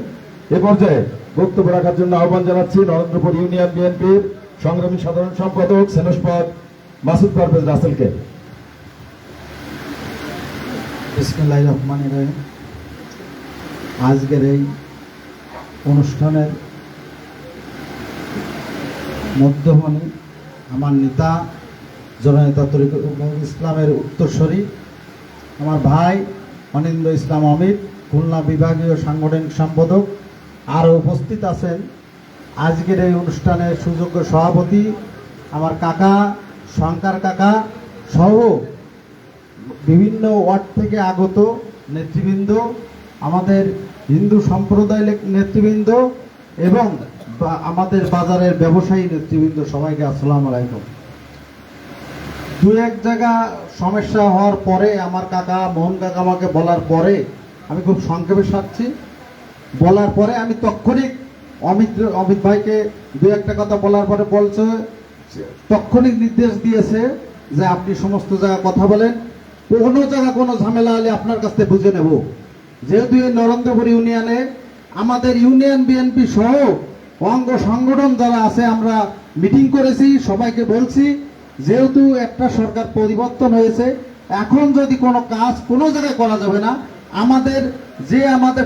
এ পর্যায়ে বক্তব্য রাখার জন্য আহ্বান জানাচ্ছি নরেন্দ্রপুর ইউনিয়ন বিএনপির সংগ্রামী সাধারণ সম্পাদক সেনসপদ মাসুদ পারভেজ রাসেলকে। বিসমিল্লাহির রহমানির রহিম। আজকের এই অনুষ্ঠানের মধ্যমণি আমার নেতা জননেতা তরিকুল ইসলামের উত্তরসূরি আমার ভাই অনিন্দ ইসলাম অমিত, খুলনা বিভাগীয় সাংগঠনিক সম্পাদক। আর উপস্থিত আছেন আজকের এই অনুষ্ঠানের সুযোগ্য সভাপতি আমার কাকা শঙ্কর কাকা সহ বিভিন্ন ওয়ার্ড থেকে আগত নেতৃবৃন্দ, আমাদের হিন্দু সম্প্রদায়ের নেতৃবৃন্দ এবং আমাদের বাজারের ব্যবসায়ী নেতৃবৃন্দ, সবাইকে আসসালামু আলাইকুম। 2-1 জায়গা সমস্যা হওয়ার পরে আমার কাকা মোহন কাকা আমাকে বলার পরে আমি খুব সংক্ষেপে সারছি। বলার পরে আমি তৎক্ষণিক অমিত ভাইকে 2-1টা কথা বলার পরে বলছে, তৎক্ষণিক নির্দেশ দিয়েছে যে আপনি সমস্ত জায়গা কথা বলেন, কোনো জায়গা কোনো ঝামেলা হলে আপনার কাছ থেকে বুঝে নেব। যেহেতু এই নরেন্দ্রপুর ইউনিয়নে আমাদের ইউনিয়ন বিএনপি সহ অঙ্গ সংগঠন যারা আছে আমরা মিটিং করেছি, সবাইকে বলছি যেহেতু একটা সরকার পরিবর্তন হয়েছে, এখন যদি কোনো কাজ কোনো জায়গায় করা যাবে না, আমাদের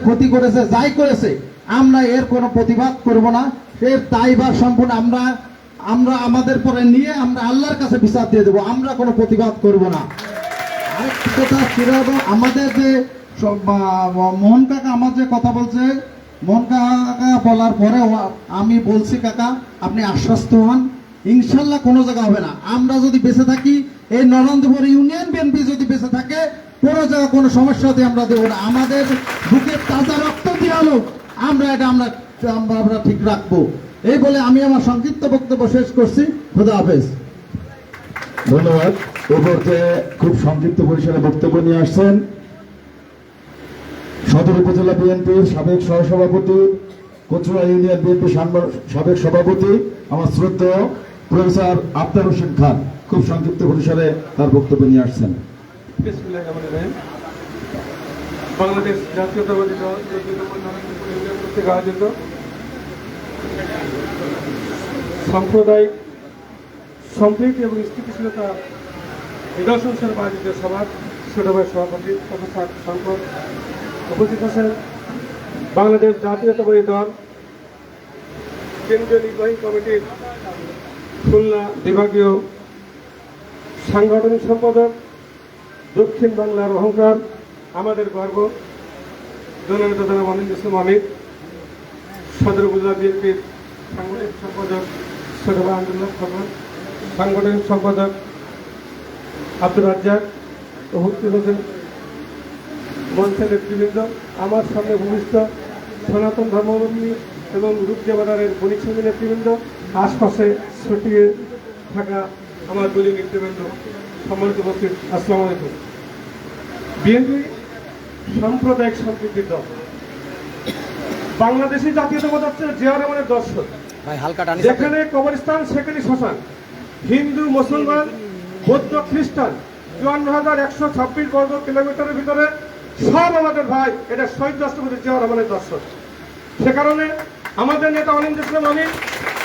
ক্ষতি করেছে, যাই করেছে, আমরা এর কোনো প্রতিবাদ করব না। এর দায়ভার সম্পূর্ণ আমরা আমাদের পরে নিয়ে আমরা আল্লাহর কাছে বিচার দিয়ে দেবো, আমরা কোনো প্রতিবাদ করব না। আরেকটা কথা ছিল, আমাদের যে মোহন কাকা আমার যে কথা বলছে, মোহন কাকা বলার পরে আমি বলছি কাকা আপনি আশ্বস্ত হন, ইনশাল্লাহ কোনো জায়গা হবে না। আমরা যদি বেঁচে থাকি, এই নরেন্দ্রপুর ইউনিয়ন বিএনপি যদি বেঁচে থাকে, কোনো জায়গা কোনো সমস্যা দিয়ে আমরা দেবো না। আমাদের বুকে তাজা রক্ত দিয়ে হলো আমরা ঠিক রাখবো। এই বলে আমি আমার সংক্ষিপ্ত বক্তব্য শেষ করছি। খোদা হাফেজ। ধন্যবাদ। এ পর্যায়ে খুব সংক্ষিপ্ত পরিসরে বক্তব্য নিয়ে আসছেন সদর উপজেলা বিএনপির সাবেক সহসভাপতি, কচুয়া ইউনিয়ন বিএনপি সাবেক সভাপতি আমার শ্রদ্ধেয় প্রফেসর আফতার হোসেন খান। খুব সংক্ষিপ্ত পরিসরে তার বক্তব্য নিয়ে আসছেন। বাংলাদেশ জাতীয়তাবাদী দল কর্তৃক আয়োজিত সাম্প্রদায়িক সম্প্রীতি এবং স্থিতিশীলতা নিদর্শন হিসেবে আয়োজিত সভার ছোট ভাই সভাপতি প্রফেসর শঙ্কর উপস্থিত আছেন। বাংলাদেশ জাতীয়তাবাদী দল কেন্দ্রীয় নির্বাহী কমিটির খুলনা বিভাগীয় সাংগঠনিক সম্পাদক, দক্ষিণ বাংলার অহংকার, আমাদের গর্ব, জননেতা জনাব অনিন্দ ইসলাম অমিত, সদর উপজেলা বিএনপির সাংগঠনিক সম্পাদক ছোট ভাই আন্দোলন খবর, সাংগঠনিক সম্পাদক আব্দুর রাজ্জাক, উপস্থিত আছেন মঞ্চের নেতৃবৃন্দ, আমার সামনে ভূমিষ্ঠ সনাতন ধর্মাবলম্বী এবং রূপদেবাদারের বণিক সঙ্গী নেতৃবৃন্দ, আশপাশে ছড়িয়ে থাকা আমার দলীয় নেতৃবৃন্দ, সম্মানিত উপস্থিত, আসসালামু আলাইকুম। বিএনপি সাম্প্রদায়িক সম্প্রীতির দল, বাংলাদেশি জাতীয়তাবাদ হচ্ছে জিয়া রহমানের দর্শন। ভাই হালকা টানি যেখানে কবরস্থান সেখানে শ্মশান, হিন্দু মুসলমান বৌদ্ধ খ্রিস্টান ৫৪,১২৬ বর্গ কিলোমিটারের ভিতরে সব আমাদের ভাই। এটা শহীদ রাষ্ট্রপতি জিয়া রহমানের দর্শন। সে কারণে আমাদের নেতা অনিন্দ ইসলাম অমিত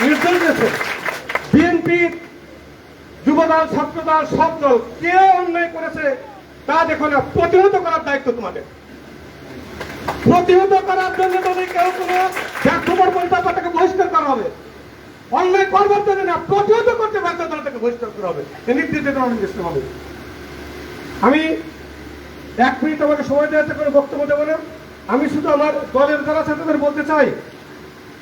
নির্দেশ দিয়েছে, বিএনপির যুবদল, ছাত্রদল, সব দল কে অন্যায় করেছে তা দেখো না, প্রতিহত করার দায়িত্ব তোমাদের। প্রতিহত করার জন্য যদি কেউ কোনো ব্যর্থতার পরিচয় তাকে বহিষ্কার করা হবে। অন্যায় করবার জন্য না, প্রতিহত করতে ব্যর্থ তাহলে তাকে বহিষ্কার করা হবে। এই নির্দেশ দিতে অনিন্দ ইসলাম অমিত। আমি 1 মিনিট আমাকে সময় দেওয়াতে করে বক্তব্য দেবো না। আমি শুধু আমার দলের যারা আছে তাদের বলতে চাই,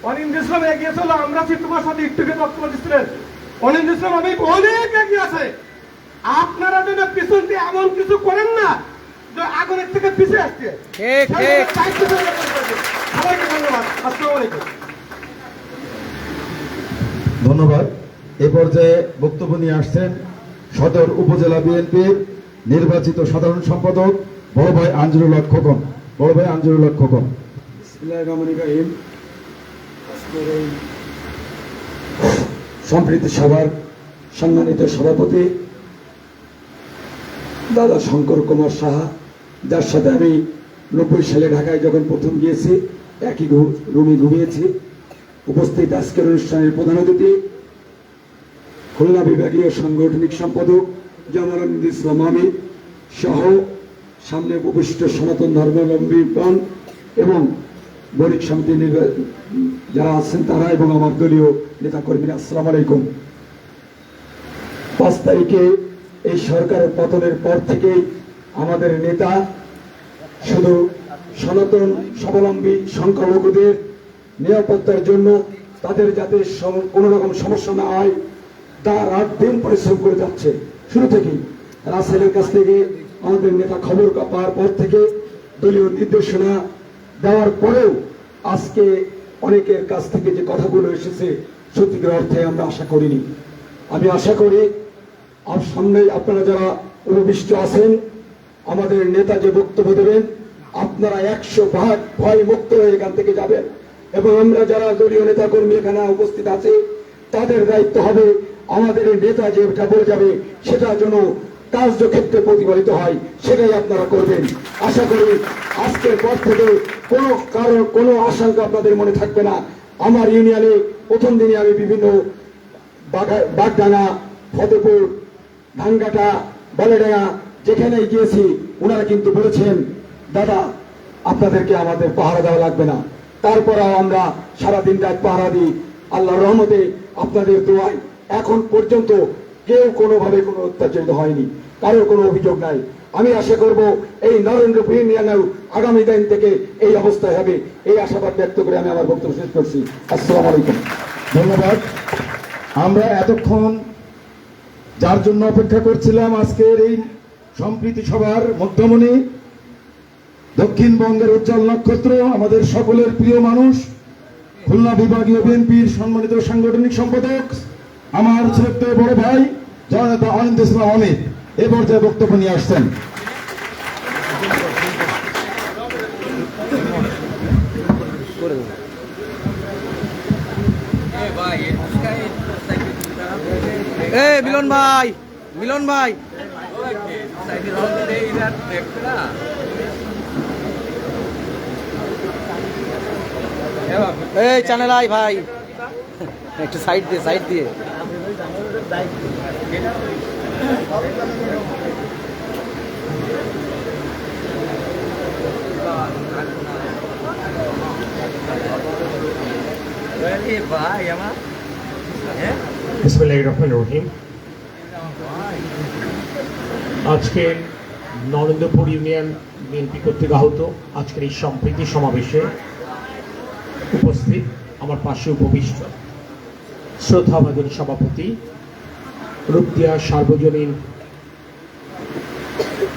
অনিন্দ ইসলাম এগিয়ে চলো, আমরা তোমার সাথে একটু বক্তব্য দিচ্ছিলেন। অনিন্দ ইসলাম আমি অনেক এগিয়ে আছে। আপনারা যদি পিছন দিয়ে এমন কিছু করেন না যে আগুনের থেকে পিছিয়ে আসছে। সবাইকে ধন্যবাদ, আসসালামু আলাইকুম। ধন্যবাদ। এ পর্যায়ে বক্তব্য নিয়ে আসছেন সদর উপজেলা বিএনপির নির্বাচিত সাধারণ সম্পাদক বড় ভাই আঞ্জুরুল হক খোকন। বড় ভাই আঞ্জুরুল হক খোকন। বিসমিল্লাহির রহমানির রহিম। আজকের এই সম্প্রীতি সভার সম্মানিত সভাপতি দাদা শঙ্কর কুমার সাহা, যার সাথে আমি 90 সালে ঢাকায় যখন প্রথম গিয়েছি একই রুমে ঘুমিয়েছি। উপস্থিত আজকের অনুষ্ঠানের প্রধান অতিথি খুলনা বিভাগীয় সাংগঠনিক সম্পাদক জনাব অনিন্দ ইসলাম অমিত সহ সামনে উপবিষ্ট সনাতন ধর্মাবলম্বীগণ এবং বণিক সমিতি যারা আছেন তারা এবং আমার দলীয় নেতাকর্মীরা, আসসালামু আলাইকুম। 5 তারিখে এই সরকারের পতনের পর থেকেই আমাদের নেতা শুধু সনাতন স্বাবলম্বী সংখ্যালঘুদের নিরাপত্তার জন্য, তাদের যাতে কোনো রকম সমস্যা না হয় তা রাত দিন পরিশ্রম করে যাচ্ছে। শুরু থেকেই রাসেলের কাছ থেকে আমাদের নেতা খবর পাওয়ার পর থেকে দলীয় নির্দেশনা দেওয়ার পরেও আজকে অনেকের কাছ থেকে যে কথাগুলো এসেছে সত্যিকার অর্থে আমরা আশা করিনি। আমি আশা করি সামনে আপনারা যারা উপবিষ্ট আছেন, আমাদের নেতা যে বক্তব্য দেবেন আপনারা 100% ভয় মুক্ত হয়ে এখান থেকে যাবেন এবং আমরা যারা দলীয় নেতাকর্মী এখানে উপস্থিত আছে তাদের দায়িত্ব হবে আমাদের নেতা যেটা বলে যাবে সেটা যেন কার্যক্ষেত্রে প্রতিফলিত হয়, সেটাই আপনারা করবেন। আশা করি আজকের পর থেকে কোনো আশঙ্কা আপনাদের মনে থাকবে না। আমার ইউনিয়নে প্রথম দিনে আমি বিভিন্ন বাগডাঙ্গা, ফতেপুর, ধানঘাটা, বলেডাঙ্গা যেখানে গিয়েছি ওনারা কিন্তু বলেছেন দাদা আপনাদেরকে আমাদের পাহারা দেওয়া লাগবে না। তারপরেও আমরা সারাদিন রাত পাহারা দিই। আল্লাহর রহমতে আপনাদের দোয়ায় এখন পর্যন্ত কেউ কোনোভাবে কোনো অত্যাচারিত হয়নি, কারোর কোনো অভিযোগ নাই। আমি আশা করব এই নরেন্দ্রপুর ইউনিয়নেও আগামী দিন থেকে এই অবস্থা হবে, এই আশাবাদ ব্যক্ত করে আমি আমার বক্তব্য শেষ করছি। আসসালামু আলাইকুম। ধন্যবাদ। আমরা এতক্ষণ যার জন্য অপেক্ষা করছিলাম আজকের এই সম্প্রীতি সভার মধ্যমণি, দক্ষিণবঙ্গের উজ্জ্বল নক্ষত্র, আমাদের সকলের প্রিয় মানুষ, খুলনা বিভাগীয় বিএনপির সম্মানিত সাংগঠনিক সম্পাদক আমার শ্রদ্ধেয় বড় ভাই জননেতা অনিন্দ ইসলাম অমিত এ পর্যায়ে বক্তব্য নিয়ে আসছেন। মিলন ভাই, মিলন ভাই এই চ্যানেল আই ভাই। একটু সাইড দিয়ে সাইড দিয়ে। বিসমিল্লাহির রহমানির রহিম। আজকে নরেন্দ্রপুর ইউনিয়ন বিএনপি কর্তৃক আহত আজকের এই সম্প্রীতি সমাবেশে উপস্থিত আমার পাশে উপবিষ্ট শ্রদ্ধাভাজন সভাপতি রূপদিয়া সার্বজনীন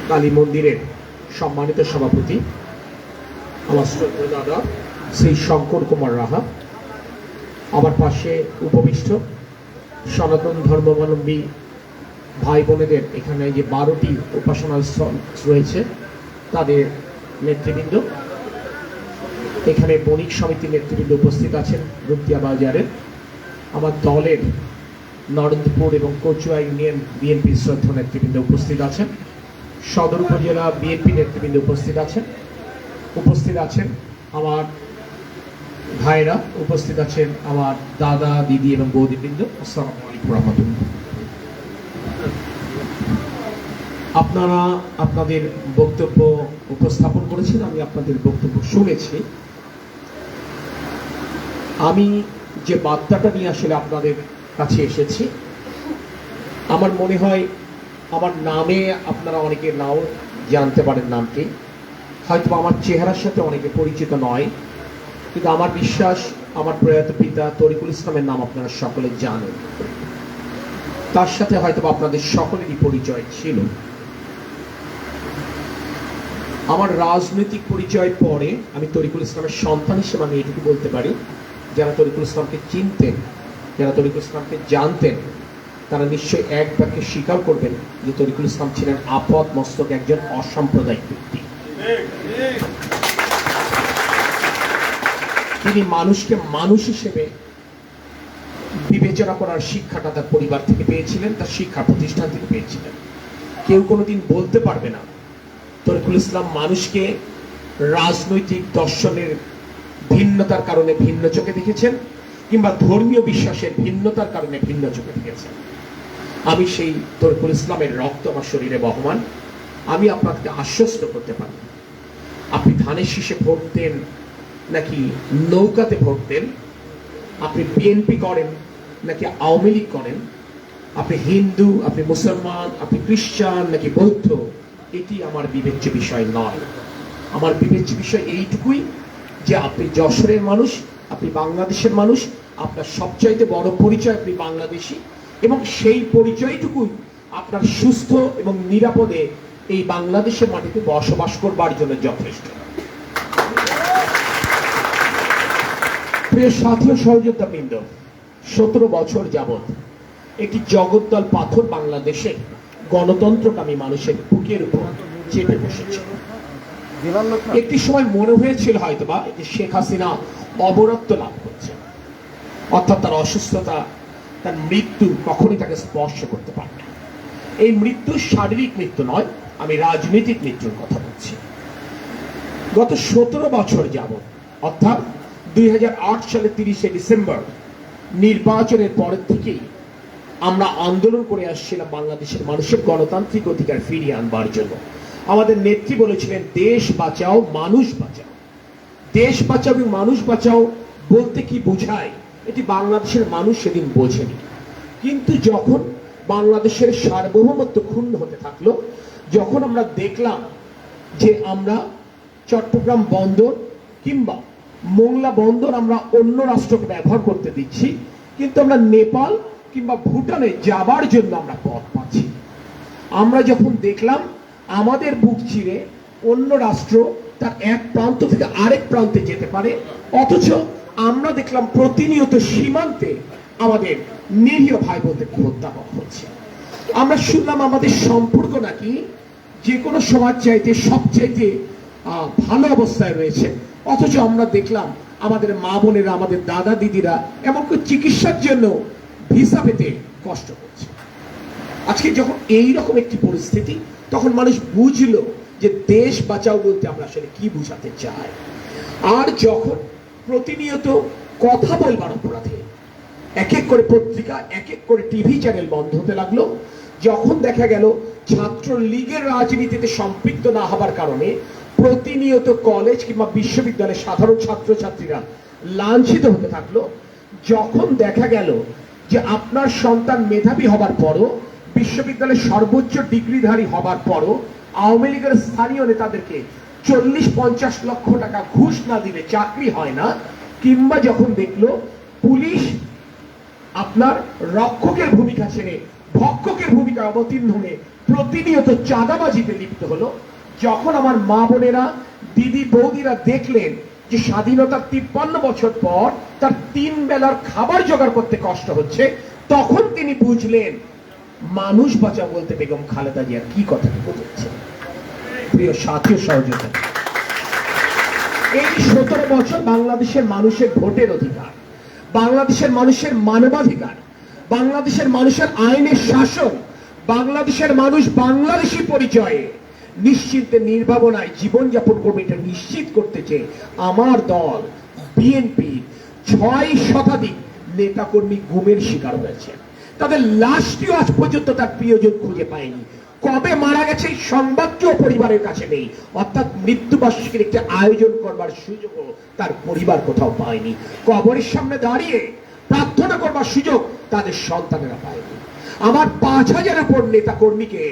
কালী মন্দিরের সম্মানিত সভাপতি আমার শ্রদ্ধেয় দাদা শ্রী শঙ্কর কুমার রাহা, আমার পাশে উপবিষ্ট সনাতন ধর্মাবলম্বী ভাই বোনেদের এখানে যে 12টি উপাসনা স্থল রয়েছে তাদের নেতৃবৃন্দ, এখানে বণিক সমিতির নেতৃবৃন্দ উপস্থিত আছেন রূপদিয়া বাজারের, আমার দলের নরেন্দ্রপুর এবং কচুয়া ইউনিয়ন বিএনপির শ্রদ্ধা নেতৃবৃন্দ উপস্থিত আছেন, সদর উপজেলা বিএনপি নেতৃবৃন্দ উপস্থিত আছেন আমার ভাইরা, উপস্থিত আছেন আমার দাদা দিদি এবং বৌদিবৃন্দ। আসসালামু আলাইকুম রহমতুল্লাহ। আপনারা আপনাদের বক্তব্য উপস্থাপন করেছেন, আমি আপনাদের বক্তব্য শুনেছি। আমি যে বার্তাটা নিয়ে আসলে আপনাদের কাছে এসেছি, আমার মনে হয় আমার নামে আপনারা অনেকে নাও জানতে পারেন নামটি, হয়তো আমার চেহারার সাথে অনেকে পরিচিত নয়, কিন্তু আমার বিশ্বাস আমার প্রয়াত পিতা তরিকুল ইসলামের নাম আপনারা সকলে জানেন, তার সাথে হয়তো আপনাদের সকলেরই পরিচয় ছিল। আমার রাজনৈতিক পরিচয় পরে আমি তরিকুল ইসলামের সন্তান হিসেবে আমি এটুকু বলতে পারি, যারা তরিকুল ইসলামকে চিনতেন, যারা তরিকুল ইসলামকে জানতেন, তারা নিশ্চয়ই এক বাক্যে স্বীকার করবেন যে তরিকুল ইসলাম ছিলেন আপাত মস্তক একজন অসাম্প্রদায়িক ব্যক্তি। তিনি মানুষকে মানুষ হিসেবে বিবেচনা করার শিক্ষাটা তার পরিবার থেকে পেয়েছিলেন, তার শিক্ষা প্রতিষ্ঠান থেকে পেয়েছিলেন। কেউ কোনোদিন বলতে পারবে না তরিকুল ইসলাম মানুষকে রাজনৈতিক দর্শনের ভিন্নতার কারণে ভিন্ন চোখে দেখেছেন কিংবা ধর্মীয় বিশ্বাসের ভিন্নতার কারণে ভিন্ন চোখে দেখেছেন। আমি সেই তরিকুল ইসলামের রক্ত আমার শরীরে বহমান। আমি আপনাকে আশ্বস্ত করতে পারি, আপনি ধানের শীষে ভোট দেন নাকি নৌকাতে ভোট দেন, আপনি বিএনপি করেন নাকি আওয়ামী লীগ করেন, আপনি হিন্দু, আপনি মুসলমান, আপনি খ্রিস্টান নাকি বৌদ্ধ, এটি আমার বিবেচ্য বিষয় নয়। আমার বিবেচ্য বিষয় এইটুকুই যে আপনি যশোরের মানুষ, আপনি বাংলাদেশের মানুষ, আপনার সবচাইতে বড় পরিচয় আপনি বাংলাদেশী, এবং সেই পরিচয়টুকুই আপনার সুস্থ এবং নিরাপদে এই বাংলাদেশের মাটিতে বসবাস করবার জন্য যথেষ্ট। প্রিয় সাথী ও সহযোদ্ধাবৃন্দ, 17 বছর যাবৎ একটি জগদ্দল পাথর বাংলাদেশে গণতন্ত্রকামী মানুষের বুকের উপর চেপে বসেছে। একটি সময় মনে হয়েছিল হয়তোবা যে শেখ হাসিনা অবরত্ব লাভ করছে, অর্থাৎ তার অসুস্থতা, তার মৃত্যু কখনই তাকে স্পর্শ করতে পারবে না। এই মৃত্যু শারীরিক মৃত্যু নয়, আমি রাজনৈতিক মৃত্যুর কথা বলছি। গত 17 বছর যাবৎ, অর্থাৎ 2008 সালের 30শে ডিসেম্বর নির্বাচনের পরের থেকেই আমরা আন্দোলন করে আসছিলাম বাংলাদেশের মানুষের গণতান্ত্রিক অধিকার ফিরিয়ে আনবার জন্য। আমাদের নেত্রী বলেছিলেন দেশ বাঁচাও মানুষ বাঁচাও। দেশ বাঁচাও এবং মানুষ বাঁচাও বলতে কি বোঝায় এটি বাংলাদেশের মানুষ সেদিন বোঝেনি। কিন্তু যখন বাংলাদেশের সার্বভৌমত্ব ক্ষুণ্ণ হতে থাকলো, যখন আমরা দেখলাম যে আমরা চট্টগ্রাম বন্দর কিংবা মোংলা বন্দর আমরা অন্য রাষ্ট্রকে ব্যবহার করতে দিচ্ছি, কিন্তু আমরা নেপাল কিংবা ভুটানে যাবার জন্য আমরা পথ পাচ্ছি। আমরা যখন দেখলাম আমাদের বুক চিরে অন্য রাষ্ট্র তার এক প্রান্ত থেকে আরেক প্রান্তে যেতে পারে, অথচ আমরা দেখলাম প্রতিনিয়ত সীমান্তে আমাদের নিরীহ ভাই বোনদেরকে হত্যা করা হচ্ছে। আমরা শুনলাম আমাদের সম্পর্ক নাকি যে কোনো সমাজ চাইতে সবচাইতে ভালো অবস্থায় রয়েছে, অথচ আমরা দেখলাম আমাদের মা বোনেরা, আমাদের দাদা দিদিরা এমনকি চিকিৎসার জন্য ভিসা পেতে কষ্ট করছে। আজকে যখন এইরকম একটি পরিস্থিতি, তখন মানুষ বুঝলো যে দেশ বাঁচাও বলতে আমরা আসলে কি বুঝাতে চাই। আর যখন প্রতিনিয়ত কথা বলবার অপরাধে এক এক করে পত্রিকা, এক এক করে টিভি চ্যানেল বন্ধ হতে লাগলো। যখন দেখা গেল ছাত্র লীগের রাজনীতিতে সম্পৃক্ত না হবার কারণে প্রতিনিয়ত কলেজ কিংবা বিশ্ববিদ্যালয়ের সাধারণ ছাত্রছাত্রীরা লাঞ্ছিত হতে থাকলো, যখন দেখা গেল যে আপনার সন্তান মেধাবী হবার পরও, বিশ্ববিদ্যালয়ের সর্বোচ্চ ডিগ্রিধারী হবার পরও আওয়ামী লীগের স্থানীয় নেতাদেরকে 40-50 লক্ষ টাকা ঘুষ না দিলে চাকরি হয় না, কিংবা যখন দেখলো পুলিশ আপনার রক্ষকের ভূমিকা ছেড়ে ভক্ষকের ভূমিকা অবতীর্ণ হয়ে প্রতিনিয়ত চাঁদাবাজিতে লিপ্ত হলো, যখন আমার মা বোনেরা, দিদি বৌদিরা দেখলেন যে স্বাধীনতার 53 বছর পর তার 3 বেলার খাবার জোগাড় করতে কষ্ট হচ্ছে, তখন তিনি বুঝলেন মানুষ বাঁচা বলতে বেগম খালেদা জিয়ার কি কথা বোঝাচ্ছে। প্রিয় সাথী ও সহযোগিতা, এই 17 বছর বাংলাদেশের মানুষের ভোটের অধিকার, বাংলাদেশের মানুষের মানবাধিকার, বাংলাদেশের মানুষের আইনের শাসন, বাংলাদেশের মানুষ বাংলাদেশী পরিচয়ে নিশ্চিন্তে নির্ভাবনায় জীবনযাপন করবে, এটা নিশ্চিত করতে চেয়ে আমার দল বিএনপি 6 শতাধিক নেতাকর্মী গুমের শিকার হয়েছে। তাদের লাশটিও আজ পর্যন্ত তার প্রিয়জন খুঁজে পায়নি। কবে মারা গেছে এই সংবাদটিও পরিবারের কাছে নেই, অর্থাৎ মৃত্যুবার্ষিকীর একটি আয়োজন করবার সুযোগও তার পরিবার কোথাও পায়নি। কবরের সামনে দাঁড়িয়ে প্রার্থনা করবার সুযোগ তাদের সন্তানেরা পায়নি। আমার 5000-এর উপর নেতা কর্মীকে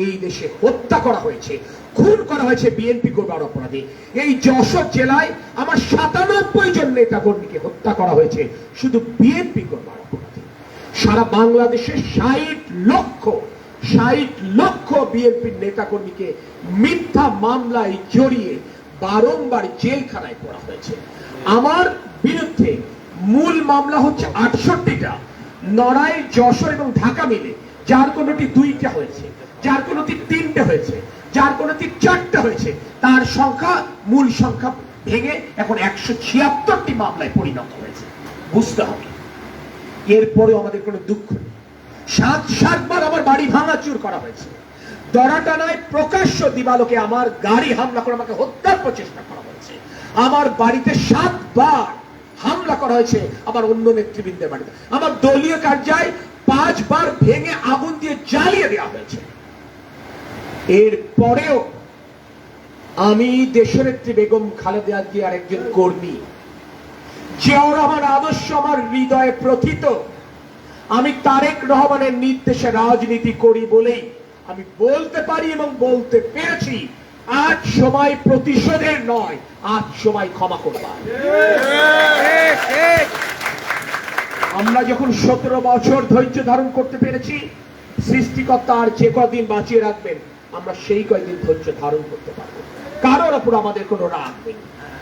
এই দেশে হত্যা করা হয়েছে, খুন করা হয়েছে বিএনপি করবার অপরাধে। এই যশোর জেলায় আমার 97 জন নেতা কর্মীকে হত্যা করা হয়েছে শুধু বিএনপি করবার অপরাধে। সারা বাংলাদেশে 60 লক্ষ বিএনপির নেতা কর্মীকে মিথ্যা মামলায় জড়িয়ে বারংবার জেলখানায় পড়া হয়েছে। আমার বিরুদ্ধে মূল মামলা হচ্ছে 68টা, নড়াইল, যশোর এবং ঢাকা মিলে, যার কোনোটি 2টা হয়েছে, যার কোনোটি 3টে হয়েছে, যার কোনোটি 4টে হয়েছে। তার সংখ্যা, মূল সংখ্যা ভেঙে এখন 176টি মামলায় পরিণত হয়েছে। বুঝতে হবে এরপরেও আমাদের কোনো দুঃখ নেই। 7বার আমার বাড়ি ভাঙাচুর করা হয়েছে। দরাটানায় প্রকাশ্য দিবালোকে আমার গাড়ি হামলা করে আমাকে হত্যার প্রচেষ্টা করা হয়েছে। আমার বাড়িতে 7বার হামলা করা হয়েছে আমার অন্য নেতৃবৃন্দের বাড়িতে। আমার দলীয় কার্যালয় 5বার ভেঙে আগুন দিয়ে জ্বালিয়ে দেওয়া হয়েছে। এরপরেও আমি দেশনেত্রী বেগম খালেদা জিয়ার একজন কর্মী, যে আমার আদর্শ আমার হৃদয়ে প্রথিত। আমি তারেক রহমানের নির্দেশে রাজনীতি করি বলেই আমি বলতে পারি এবং বলতে পেরেছি, আজ সময় প্রতিশোধের নয়, আজ সময় ক্ষমা করবার। আমরা যখন 17 বছর ধৈর্য ধারণ করতে পেরেছি, সৃষ্টিকর্তা আর যে কদিন বাঁচিয়ে রাখবেন আমরা সেই কয়দিন ধৈর্য ধারণ করতে পারবো। কারোর উপর আমাদের কোনো রাগ নেই,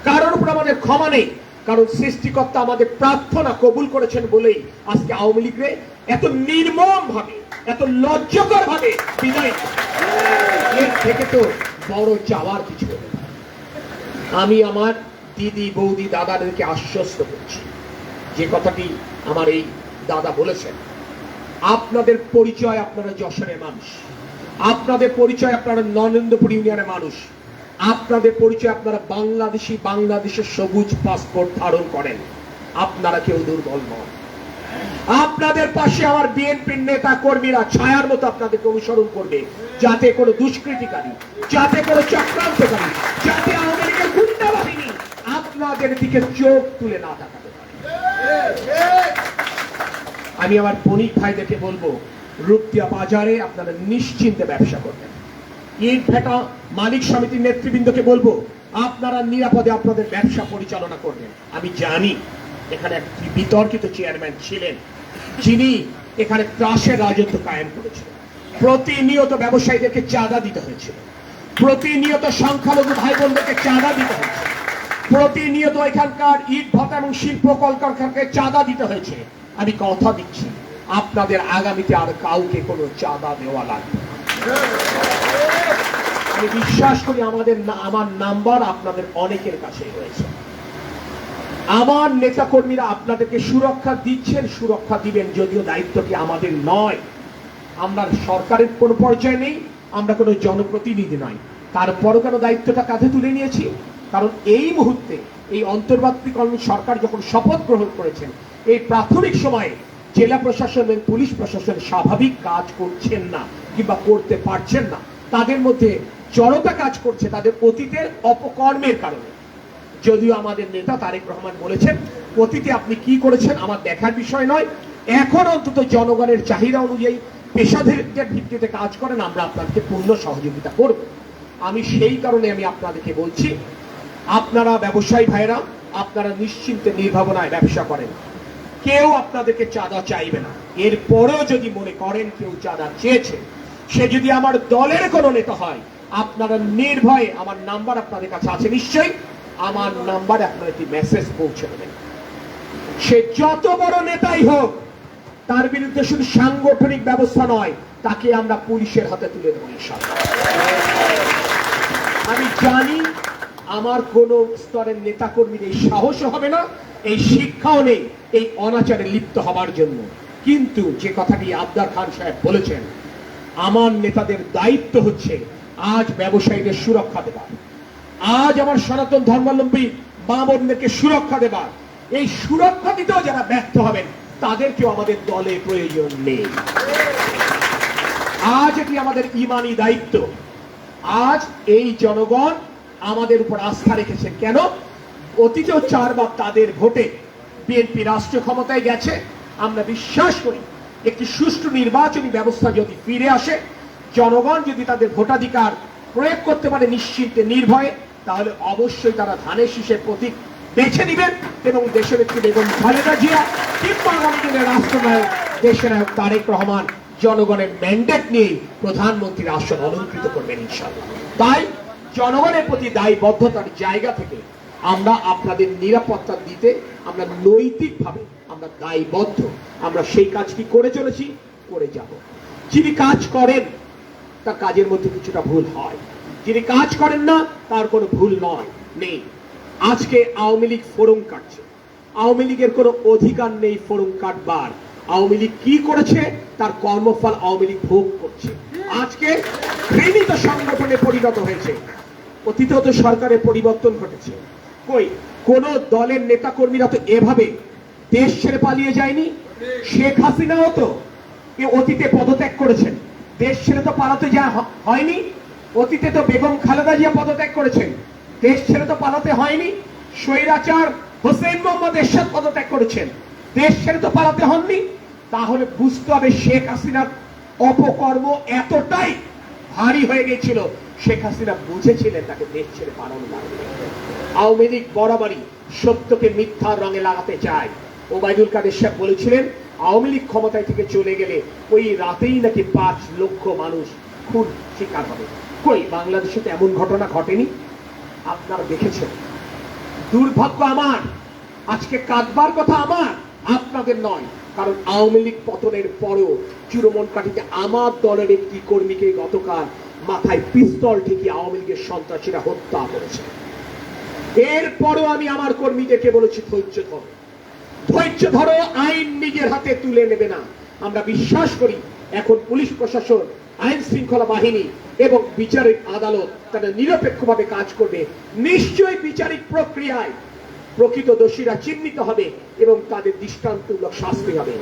কারোর উপর আমাদের ক্ষমা নেই, কারণ সৃষ্টিকর্তা আমাদের প্রার্থনা কবুল করেছেন বলেই আজকে আওয়ামী লীগরে এত নির্মম ভাবে, এত লজ্জাকর ভাবে বিদায়। এর থেকে তো বড় চাওয়ার কিছু নেই। আমি আমার দিদি, বৌদি, দাদাদেরকে আশ্বস্ত করছি, যে কথাটি আমার এই দাদা বলেছেন, আপনাদের পরিচয় আপনারা যশোরের মানুষ, আপনাদের পরিচয় আপনারা নরেন্দ্রপুর ইউনিয়নের মানুষ, আপনাদের পরিচয় আপনারা বাংলাদেশি, বাংলাদেশের সবুজ পাসপোর্ট ধারণ করেন, আপনারা কেউ দুর্বল নন। আপনাদের পাশে আমার বিএনপির নেতা কর্মীরা ছায়ার মতো আপনাদেরকে অনুসরণ করবে, যাতে কোনো দুষ্কৃতিকারী, যাতে কোনো চক্রান্তকারী, যাতে আওয়ামী লীগের গুন্ডা বাহিনী আপনাদের দিকে চোখ তুলে না তাকাতে পারে। আমি আমার বণিক ভাইদেরকে বলবো, রূপদিয়া বাজারে আপনারা নিশ্চিন্তে ব্যবসা করবেন। ইট ভেটা মালিক সমিতির নেতৃবৃন্দকে বলবো, আপনারা নিরাপদে আপনাদের ব্যবসা পরিচালনা করবেন। আমি জানি এখানে একটি বিতর্কিত চেয়ারম্যান ছিলেন, যিনি এখানে ত্রাসের রাজত্ব কায়েম করেছিলেন। প্রতিনিয়ত ব্যবসায়ীদেরকে চাঁদা দিতে হয়েছিল, প্রতিনিয়ত সংখ্যালঘু ভাই বোনদেরকে চাঁদা দিতে হয়েছে, প্রতিনিয়ত এখানকার ইট ভাটা এবং শিল্প কলকারখানাকে চাঁদা দিতে হয়েছে। আমি কথা দিচ্ছি, আপনাদের আগামীতে আর কাউকে কোনো চাঁদা দেওয়া লাগবে না। আমি বিশ্বাস করি আমার নাম্বার আপনাদের অনেকের কাছে রয়েছে। আমার নেতা কর্মীরা আপনাদেরকে সুরক্ষা দিচ্ছেন, সুরক্ষা দিবেন, যদিও দায়িত্বটি আমাদের নয়। আমরা সরকারের কোনো পর্যায়ে নেই, আমরা কোনো জনপ্রতিনিধি নয়, তারপরও কেন দায়িত্বটা কাঁধে তুলে নিয়েছি? কারণ এই মুহূর্তে এই অন্তর্বর্তীকালীন সরকার যখন শপথ গ্রহণ করেছেন, এই প্রাথমিক সময়ে জেলা প্রশাসন এবং পুলিশ প্রশাসন স্বাভাবিক কাজ করছেন না কিংবা করতে পারছেন না, তাদের মধ্যে জড়তা কাজ করছে তাদের অতীতের অপকর্মের কারণে। যদিও আমাদের নেতা তারেক রহমান বলেছেন, অতীতে আপনি কি করেছেন আমার দেখার বিষয় নয়, এখন অন্তত জনগণের চাহিদা অনুযায়ী পেশাদারিত্বের ভিত্তিতে কাজ করেন, আমরা আপনাদেরকে পূর্ণ সহযোগিতা করব। আমি সেই কারণে আমি আপনাদেরকে বলছি, আপনারা ব্যবসায়ী ভাইরা, আপনারা নিশ্চিন্তে নির্ভাবনায় ব্যবসা করেন, কেউ আপনাদেরকে চাঁদা চাইবে না। এরপরেও যদি মনে করেন কেউ চাঁদা চেয়েছে, সে যদি আমার দলের কোনো নেতা হয়, আপনারা নির্ভয়ে, আমার নাম্বার আপনাদের কাছে আছে নিশ্চয়ই, আমার নাম্বারে আপনারা একটি মেসেজ পৌঁছে দেবেন। সে যত বড় নেতাই হোক, তার বিরুদ্ধে শুধু সাংগঠনিক ব্যবস্থা নয়, তাকে আমরা পুলিশের হাতে তুলে দেবো ইনশাআল্লাহ। আমি জানি আমার কোন স্তরের নেতাকর্মীর এই সাহসও হবে না, এই শিক্ষাও নেই এই অনাচারে লিপ্ত হবার জন্য। কিন্তু যে কথাটি আবদার খান সাহেব বলেছেন, আমার নেতাদের দায়িত্ব হচ্ছে আজ ব্যবসায়ীদের সুরক্ষা দেওয়া, আজ আমার সনাতন ধর্মাবলম্বী মা বোনদেরকে সুরক্ষা দেওয়া। এই সুরক্ষা দিতেও যারা ব্যর্থ হবেন, তাদেরকেও আমাদের দলে প্রয়োজন নেই। আজ এটি আমাদের ইমানি দায়িত্ব। আজ এই জনগণ আমাদের উপর আস্থা রেখেছেন। কেন? অতীতেও 4 বার তাদের ভোটে বিএনপি রাষ্ট্রীয় ক্ষমতায় গেছে। আমরা বিশ্বাস করি একটি সুষ্ঠু নির্বাচনী ব্যবস্থা যদি ফিরে আসে, জনগণ যদি তাদের ভোটাধিকার প্রয়োগ করতে পারে নিশ্চিন্তে নির্ভয়ে, তাহলে অবশ্যই তারা ধানের শীষের প্রতীক বেছে নিবেন এবং দেশের একটি বেগম খালেদা জিয়া কিংবা আগামী দিনের রাষ্ট্রনায়ক দেশনায়ক তারেক রহমান জনগণের ম্যান্ডেট নিয়ে প্রধানমন্ত্রীর আসন অলঙ্কৃত করবেন ইনশাআল্লাহ। তাই জনগণের প্রতি দায়বদ্ধতার জায়গা থেকে আমরা আপনাদের নিরাপত্তা দিতে আমরা নৈতিকভাবে আমরা দায়বদ্ধ। আমরা সেই কাজটি করে চলেছি, করে যাব। যিনি কাজ করেন তার কাজের মধ্যে কিছুটা ভুল হয়, যিনি কাজ করেন না তার কোনো ভুল নেই। আজকে আওয়ামী লীগ ফোরম কাটছে, আওয়ামী লীগের কোনো অধিকার নেই ফোরম কাটবার। আওয়ামী লীগ কি করেছে তার কর্মফল আওয়ামী লীগ ভোগ করছে। আজকে ঘৃণিত সংগঠনে পরিণত হয়েছে। অতীতেও তো সরকারের পরিবর্তন ঘটেছে, কই কোন দলের নেতা কর্মীরা তো এভাবে দেশ ছেড়ে পালিয়ে যায়নি। শেখ হাসিনাও তো অতীতে পদত্যাগ করেছেন, দেশ ছেড়ে তো পালাতে হয়নি। অতীতে তো বেগম খালেদা জিয়া পদত্যাগ করেছেন, দেশ ছেড়ে তো পালাতে হয়নি। স্বৈরাচার হোসেন মোহাম্মদ এরশাদ পদত্যাগ করেছেন, দেশ ছেড়ে তো পালাতে হননি। তাহলে বুঝতে হবে শেখ হাসিনার অপকর্ম এতটাই ভারী হয়ে গেছিল, শেখ হাসিনা বুঝেছিলেন তাকে দেশ ছেড়ে পালানো লাগবে। আওয়ামী লীগ বরাবরই সত্যকে মিথ্যার রঙে লাগাতে চায়। ওবায়দুল কাদের সাহেব বলেছিলেন আওয়ামী লীগ ক্ষমতায় থেকে চলে গেলে ওই রাতেই নাকি 5 লক্ষ মানুষ খুন শিকার হবে। কই বাংলাদেশে তো এমন ঘটনা ঘটেনি, আপনারা দেখেছেন। দুর্ভাগ্য আমার, আজকে কাঁদবার কথা আমার, আপনাদের নয়। কারণ আওয়ামী লীগ পতনের পরেও চূড়মন কাঠিতে আমার দলের একটি কর্মীকে গতকাল মাথায় পিস্তল ঠেকিয়ে আওয়ামী লীগের সন্ত্রাসীরা হত্যা করেছে। এরপরও আমি আমার কর্মীদেরকে বলেছি ধৈর্য ধরো, ধৈর্য ধরো, আইন নিজের হাতে তুলে নেবে না। আমরা বিশ্বাস করি এখন পুলিশ প্রশাসন, আইন শৃঙ্খলা বাহিনী এবং বিচারিক আদালত তারা নিরপেক্ষভাবে কাজ করবে। নিশ্চয়ই বিচারিক প্রক্রিয়ায় প্রকৃত দোষীরা চিহ্নিত হবে এবং তাদের দৃষ্টান্তমূলক শাস্তি হবে।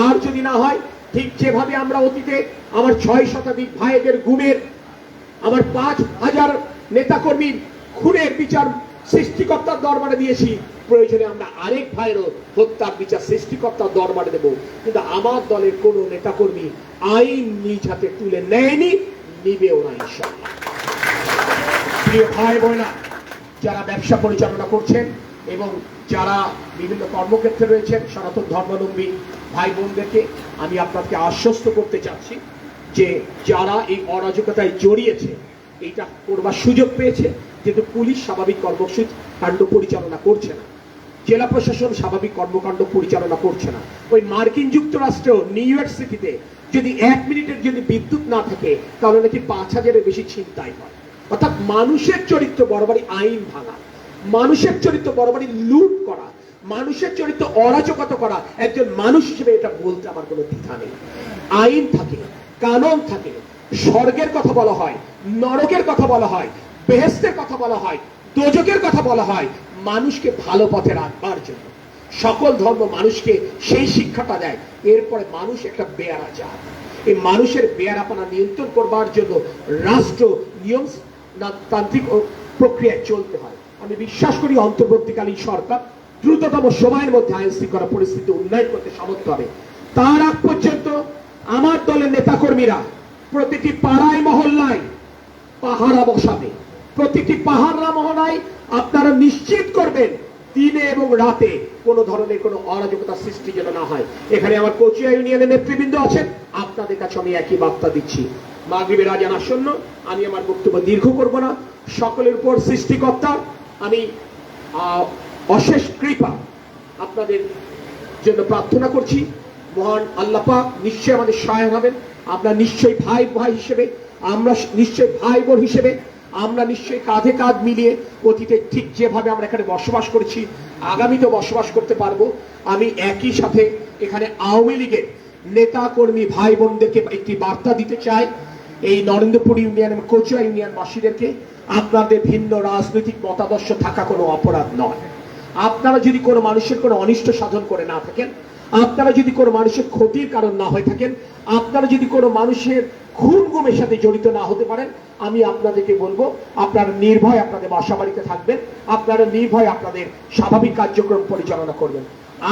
আর যদি না হয়, ঠিক যেভাবে আমরা অতীতে আমার 6 শতাধিক ভাইদের গুমের, আমার 5000 নেতাকর্মীর খুনের বিচার সৃষ্টিকর্তার দরবারে দিয়েছি, প্রয়োজনে আমরা আরেক ভাইয়েরও হত্যার বিচার সৃষ্টিকর্তার দরবারে দেব। কিন্তু আমার দলের কোন নেতাকর্মী আইন নিজ হাতে তুলে নেয়নি, নিবেও না ইনশাআল্লাহ। প্রিয় ভাই বোনেরা, যারা ব্যবসা পরিচালনা করছেন এবং যারা বিভিন্ন কর্মক্ষেত্রে রয়েছেন সনাতন ধর্মাবলম্বী ভাই বোনদেরকে আমি আপনাকে আশ্বস্ত করতে চাচ্ছি যে যারা এই অরাজকতায় জড়িয়েছে, এইটা করবার সুযোগ পেয়েছে, কিন্তু পুলিশ স্বাভাবিক কর্মকাণ্ড পরিচালনা করছে না, জেলা প্রশাসন স্বাভাবিক কর্মকাণ্ড পরিচালনা করছে না। ওই মার্কিন যুক্তরাষ্ট্রেও নিউ ইয়র্ক সিটিতে যদি 1 মিনিটের যদি বিদ্যুৎ না থাকে তাহলে নাকি 5000-এর বেশি ছিনতাই হয়। অর্থাৎ মানুষের চরিত্র বরাবরই আইন ভাঙা, মানুষের চরিত্র বরাবরই লুট করা, মানুষের চরিত্র অরাজকতা করা। একজন মানুষ হিসেবে এটা বলতে আমার কোনো দ্বিধা নেই। আইন থাকে, কানুন থাকে, স্বর্গের কথা বলা হয়, নরকের কথা বলা হয়, বেহেশতের কথা বলা হয়, দোজকের কথা বলা হয়, মানুষকে ভালো পথে রাখবার জন্য। সকল ধর্ম মানুষকে সেই শিক্ষাটা দেয়। এরপরে মানুষ একটা বেয়ারা জাত। এই মানুষের বেয়ারাপনা নিয়ন্ত্রণ করবার জন্য রাষ্ট্র নিয়ম তান্ত্রিক প্রক্রিয়ায় চলতে হয়। আমি বিশ্বাস করি অন্তর্বর্তীকালীন সরকার দ্রুততম সময়ের মধ্যে আইন শৃঙ্খলা পরিস্থিতি উন্নয়ন করতে সমর্থ হবে। তার আগ পর্যন্ত আমার দলের নেতাকর্মীরা প্রতিটি পাড়ায় মহল্লায় পাহারা বসাবে। প্রতিটি পাহারা মহল্লায় আপনারা নিশ্চিত করবেন দিনে এবং রাতে কোনো ধরনের কোনো অরাজকতা সৃষ্টি যেন না হয়। এখানে আমার কচুয়া ইউনিয়নের নেতৃবৃন্দ আছেন, আপনাদের কাছে আমি একই বার্তা দিচ্ছি। মাগরিবের আজান আসন্ন, আমি আমার বক্তব্য দীর্ঘ করব না। সকলের উপর সৃষ্টিকর্তা আমি অশেষ কৃপা আপনাদের জন্য প্রার্থনা করছি। মহান আল্লাহ পাক নিশ্চয়ই আমাদের সহায় হবেন। আমরা নিশ্চয়ই ভাই ভাই হিসেবে, আমরা নিশ্চয়ই ভাই বোন হিসেবে, আমরা নিশ্চয়ই কাঁধে কাঁধ মিলিয়ে অতীতে ঠিক যেভাবে আমরা এখানে বসবাস করেছি আগামীতেও বসবাস করতে পারবো। আমি একই সাথে এখানে আওয়ামী লীগের নেতা কর্মী ভাই বোনদেরকে একটি বার্তা দিতে চাই। এই নরেন্দ্রপুর ইউনিয়ন এবং কচুয়া ইউনিয়নবাসীদেরকে, আপনাদের ভিন্ন রাজনৈতিক মতাদর্শ থাকা কোনো অপরাধ নয়। আপনারা যদি কোনো মানুষের কোনো অনিষ্ট সাধন করে না থাকেন, আপনারা যদি কোনো মানুষের ক্ষতির কারণ না হয়ে থাকেন, আপনারা যদি কোনো মানুষের খুন গুমের সাথে জড়িত না হতে পারেন, আমি আপনাদেরকে বলবো আপনারা নির্ভয় আপনাদের বাসা বাড়িতে থাকবেন, আপনারা নির্ভয় আপনাদের স্বাভাবিক কার্যক্রম পরিচালনা করবেন।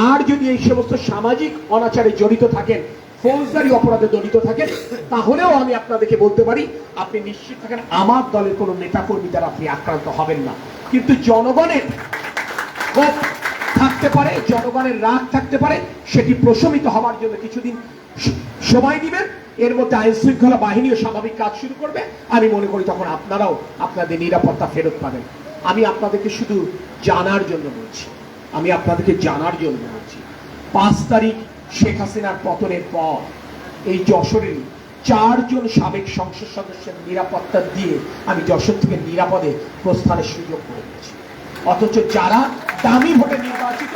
আর যদি এই সমস্ত সামাজিক অনাচারে জড়িত থাকেন, ফৌজদারি অপরাধে জড়িত থাকেন, তাহলেও আমি আপনাদেরকে বলতে পারি আপনি নিশ্চিত থাকেন আমার দলের কোনো নেতাকর্মী দ্বারা আপনি আক্রান্ত হবেন না। কিন্তু জনগণের ক্ষোভ থাকতে পারে, জনগণের রাগ থাকতে পারে, সেটি প্রশমিত হওয়ার জন্য কিছুদিন সময় দিবেন। এর মধ্যে আইন শৃঙ্খলা বাহিনীও স্বাভাবিক কাজ শুরু করবে। আমি মনে করি তখন আপনারাও আপনাদের নিরাপত্তা ফেরত পাবেন। আমি আপনাদেরকে শুধু জানার জন্য বলছি, আমি আপনাদেরকে জানার জন্য বলছি 5 তারিখ শেখ হাসিনার পতনের পর এই যশোরের 4 জন সাবেক সংসদ সদস্যের নিরাপত্তা দিয়ে আমি যশোর থেকে নিরাপদে প্রস্থানের সুযোগ করে দিয়েছি। অথচ যারা দামি ভোটে নির্বাচিত,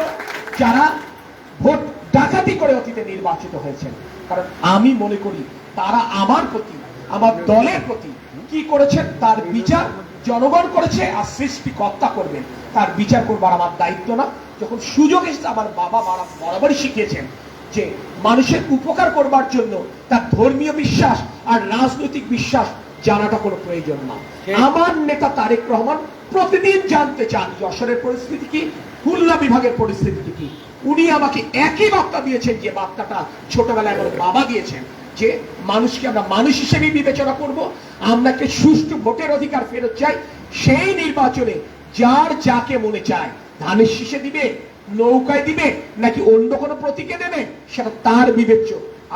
যারা ভোট ডাকাতি করে অতীতে নির্বাচিত হয়েছেন, কারণ আমি মনে করি তারা আমার প্রতি, আমার দলের প্রতি কি করেছেন তার বিচার জনগণ করেছে আর সৃষ্টিকর্তা করবেন। তার বিচার করবার আমার দায়িত্ব না। যখন সুযোগ এসেছে, আমার বাবা বরাবরই শিখিয়েছেন যে মানুষের উপকার করবার জন্য তার ধর্মীয় বিশ্বাস আর রাজনৈতিক বিশ্বাস জানাটা কোনো প্রয়োজন না। আমার নেতা তারেক রহমান প্রতিদিন জানতে চান যশোরের পরিস্থিতি কি, খুলনা বিভাগের পরিস্থিতি কি। উনি আমাকে একই বার্তা দিয়েছেন যে বার্তাটা ছোটবেলায় আমার বাবা দিয়েছেন, যে মানুষকে আমরা মানুষ হিসেবে বিবেচনা করব, আমরাকে সুষ্ঠু ভোটের অধিকার ফেরত চাই। সেই নির্বাচনে যার যাকে মনে চায় ধানের শীষে দিবে, নৌকায় দিবে, নাকি অন্য কোনো প্রতীকে দেবে, সেটা তার বিবেচ্য।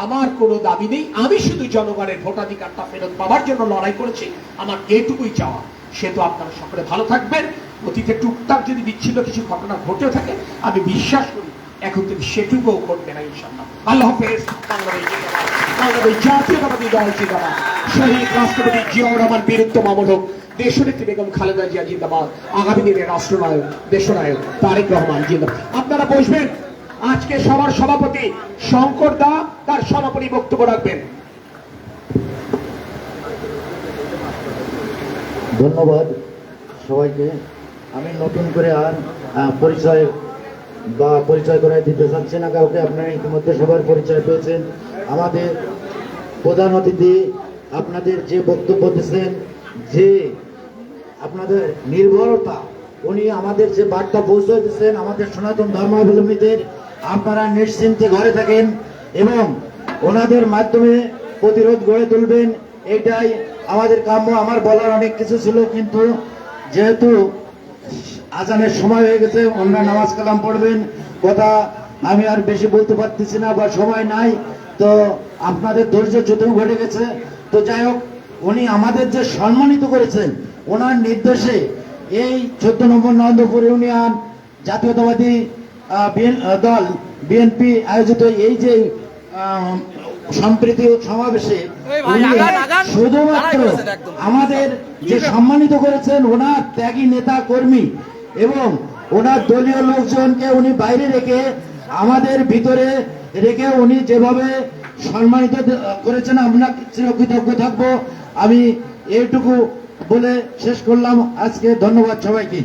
আমার কোনো দাবি নেই। আমি শুধু জনগণের ভোটাধিকারটা ফেরত পাওয়ার জন্য লড়াই করেছি। আমার এটুকুই চাওয়া। সেহেতু আপনারা সকলে ভালো থাকবেন। অতীতে টুকটাক যদি বিচ্ছিন্ন কিছু ঘটনা ঘটেও থাকে, আমি বিশ্বাস করি এখন থেকে সেটুকুও ঘটবে না ইনশাআল্লাহ। আল্লাহ হাফেজ। বাংলাদেশ জাতীয়তাবাদী দল জিন্দাবাদ। শহীদ রাষ্ট্রপতি জিয়াউর রহমান বীরত্ব মামল হোক। দেশনেত্রী বেগম খালেদা জিয়া জিন্দাবাদ। আগামী দিনের রাষ্ট্রনায়ক দেশনায়ক তারেক রহমান জিন্দাবাদ। আপনারা বসবেন। আজকে সবার সভাপতি শঙ্কর দা তার সমাপনী বক্তব্য রাখবেন। ধন্যবাদ সবাইকে। আমি নতুন করে আর পরিচয় করাই দিতে চাচ্ছি না কাউকে। আপনারা ইতিমধ্যে সবার পরিচয় পেয়েছেন। আমাদের প্রধান অতিথি আপনাদের যে বক্তব্য দিচ্ছেন, যে আপনাদের নির্ভরতা, উনি আমাদের যে বার্তা পৌঁছে দিচ্ছেন আমাদের সনাতন ধর্মাবলম্বীদের, আপনারা নিশ্চিন্তে ঘরে থাকেন এবং ওনাদের মাধ্যমে প্রতিরোধ গড়ে তুলবেন, এটাই আমাদের কাম্য। আমার বলার অনেক কিছু ছিল, কিন্তু যেহেতু আজানের সময় হয়ে গেছে, ওনারা নামাজ কালাম পড়বেন, কথা আমি আর বেশি বলতে পারতেছি না বা সময় নাই। তো আপনাদের ধৈর্যচ্যুত ঘটে গেছে। তো যাই হোক, উনি আমাদের যে সম্মানিত করেছেন, ওনার নির্দেশে এই 14 নম্বর নরেন্দ্রপুর ইউনিয়ন জাতীয়তাবাদী দল বিএনপি আয়োজিত এই যে সম্প্রীতি সমাবেশে শুধুমাত্র আমাদের যে সম্মানিত করেছেন, ওনার ত্যাগী নেতা কর্মী এবং ওনার দলীয় লোকজনকে উনি বাইরে রেখে আমাদের ভিতরে রেখে উনি যেভাবে সম্মানিত করেছেন, আমরা চিরকৃতজ্ঞ থাকবো। আমি এইটুকু বলে শেষ করলাম আজকে। ধন্যবাদ সবাইকে।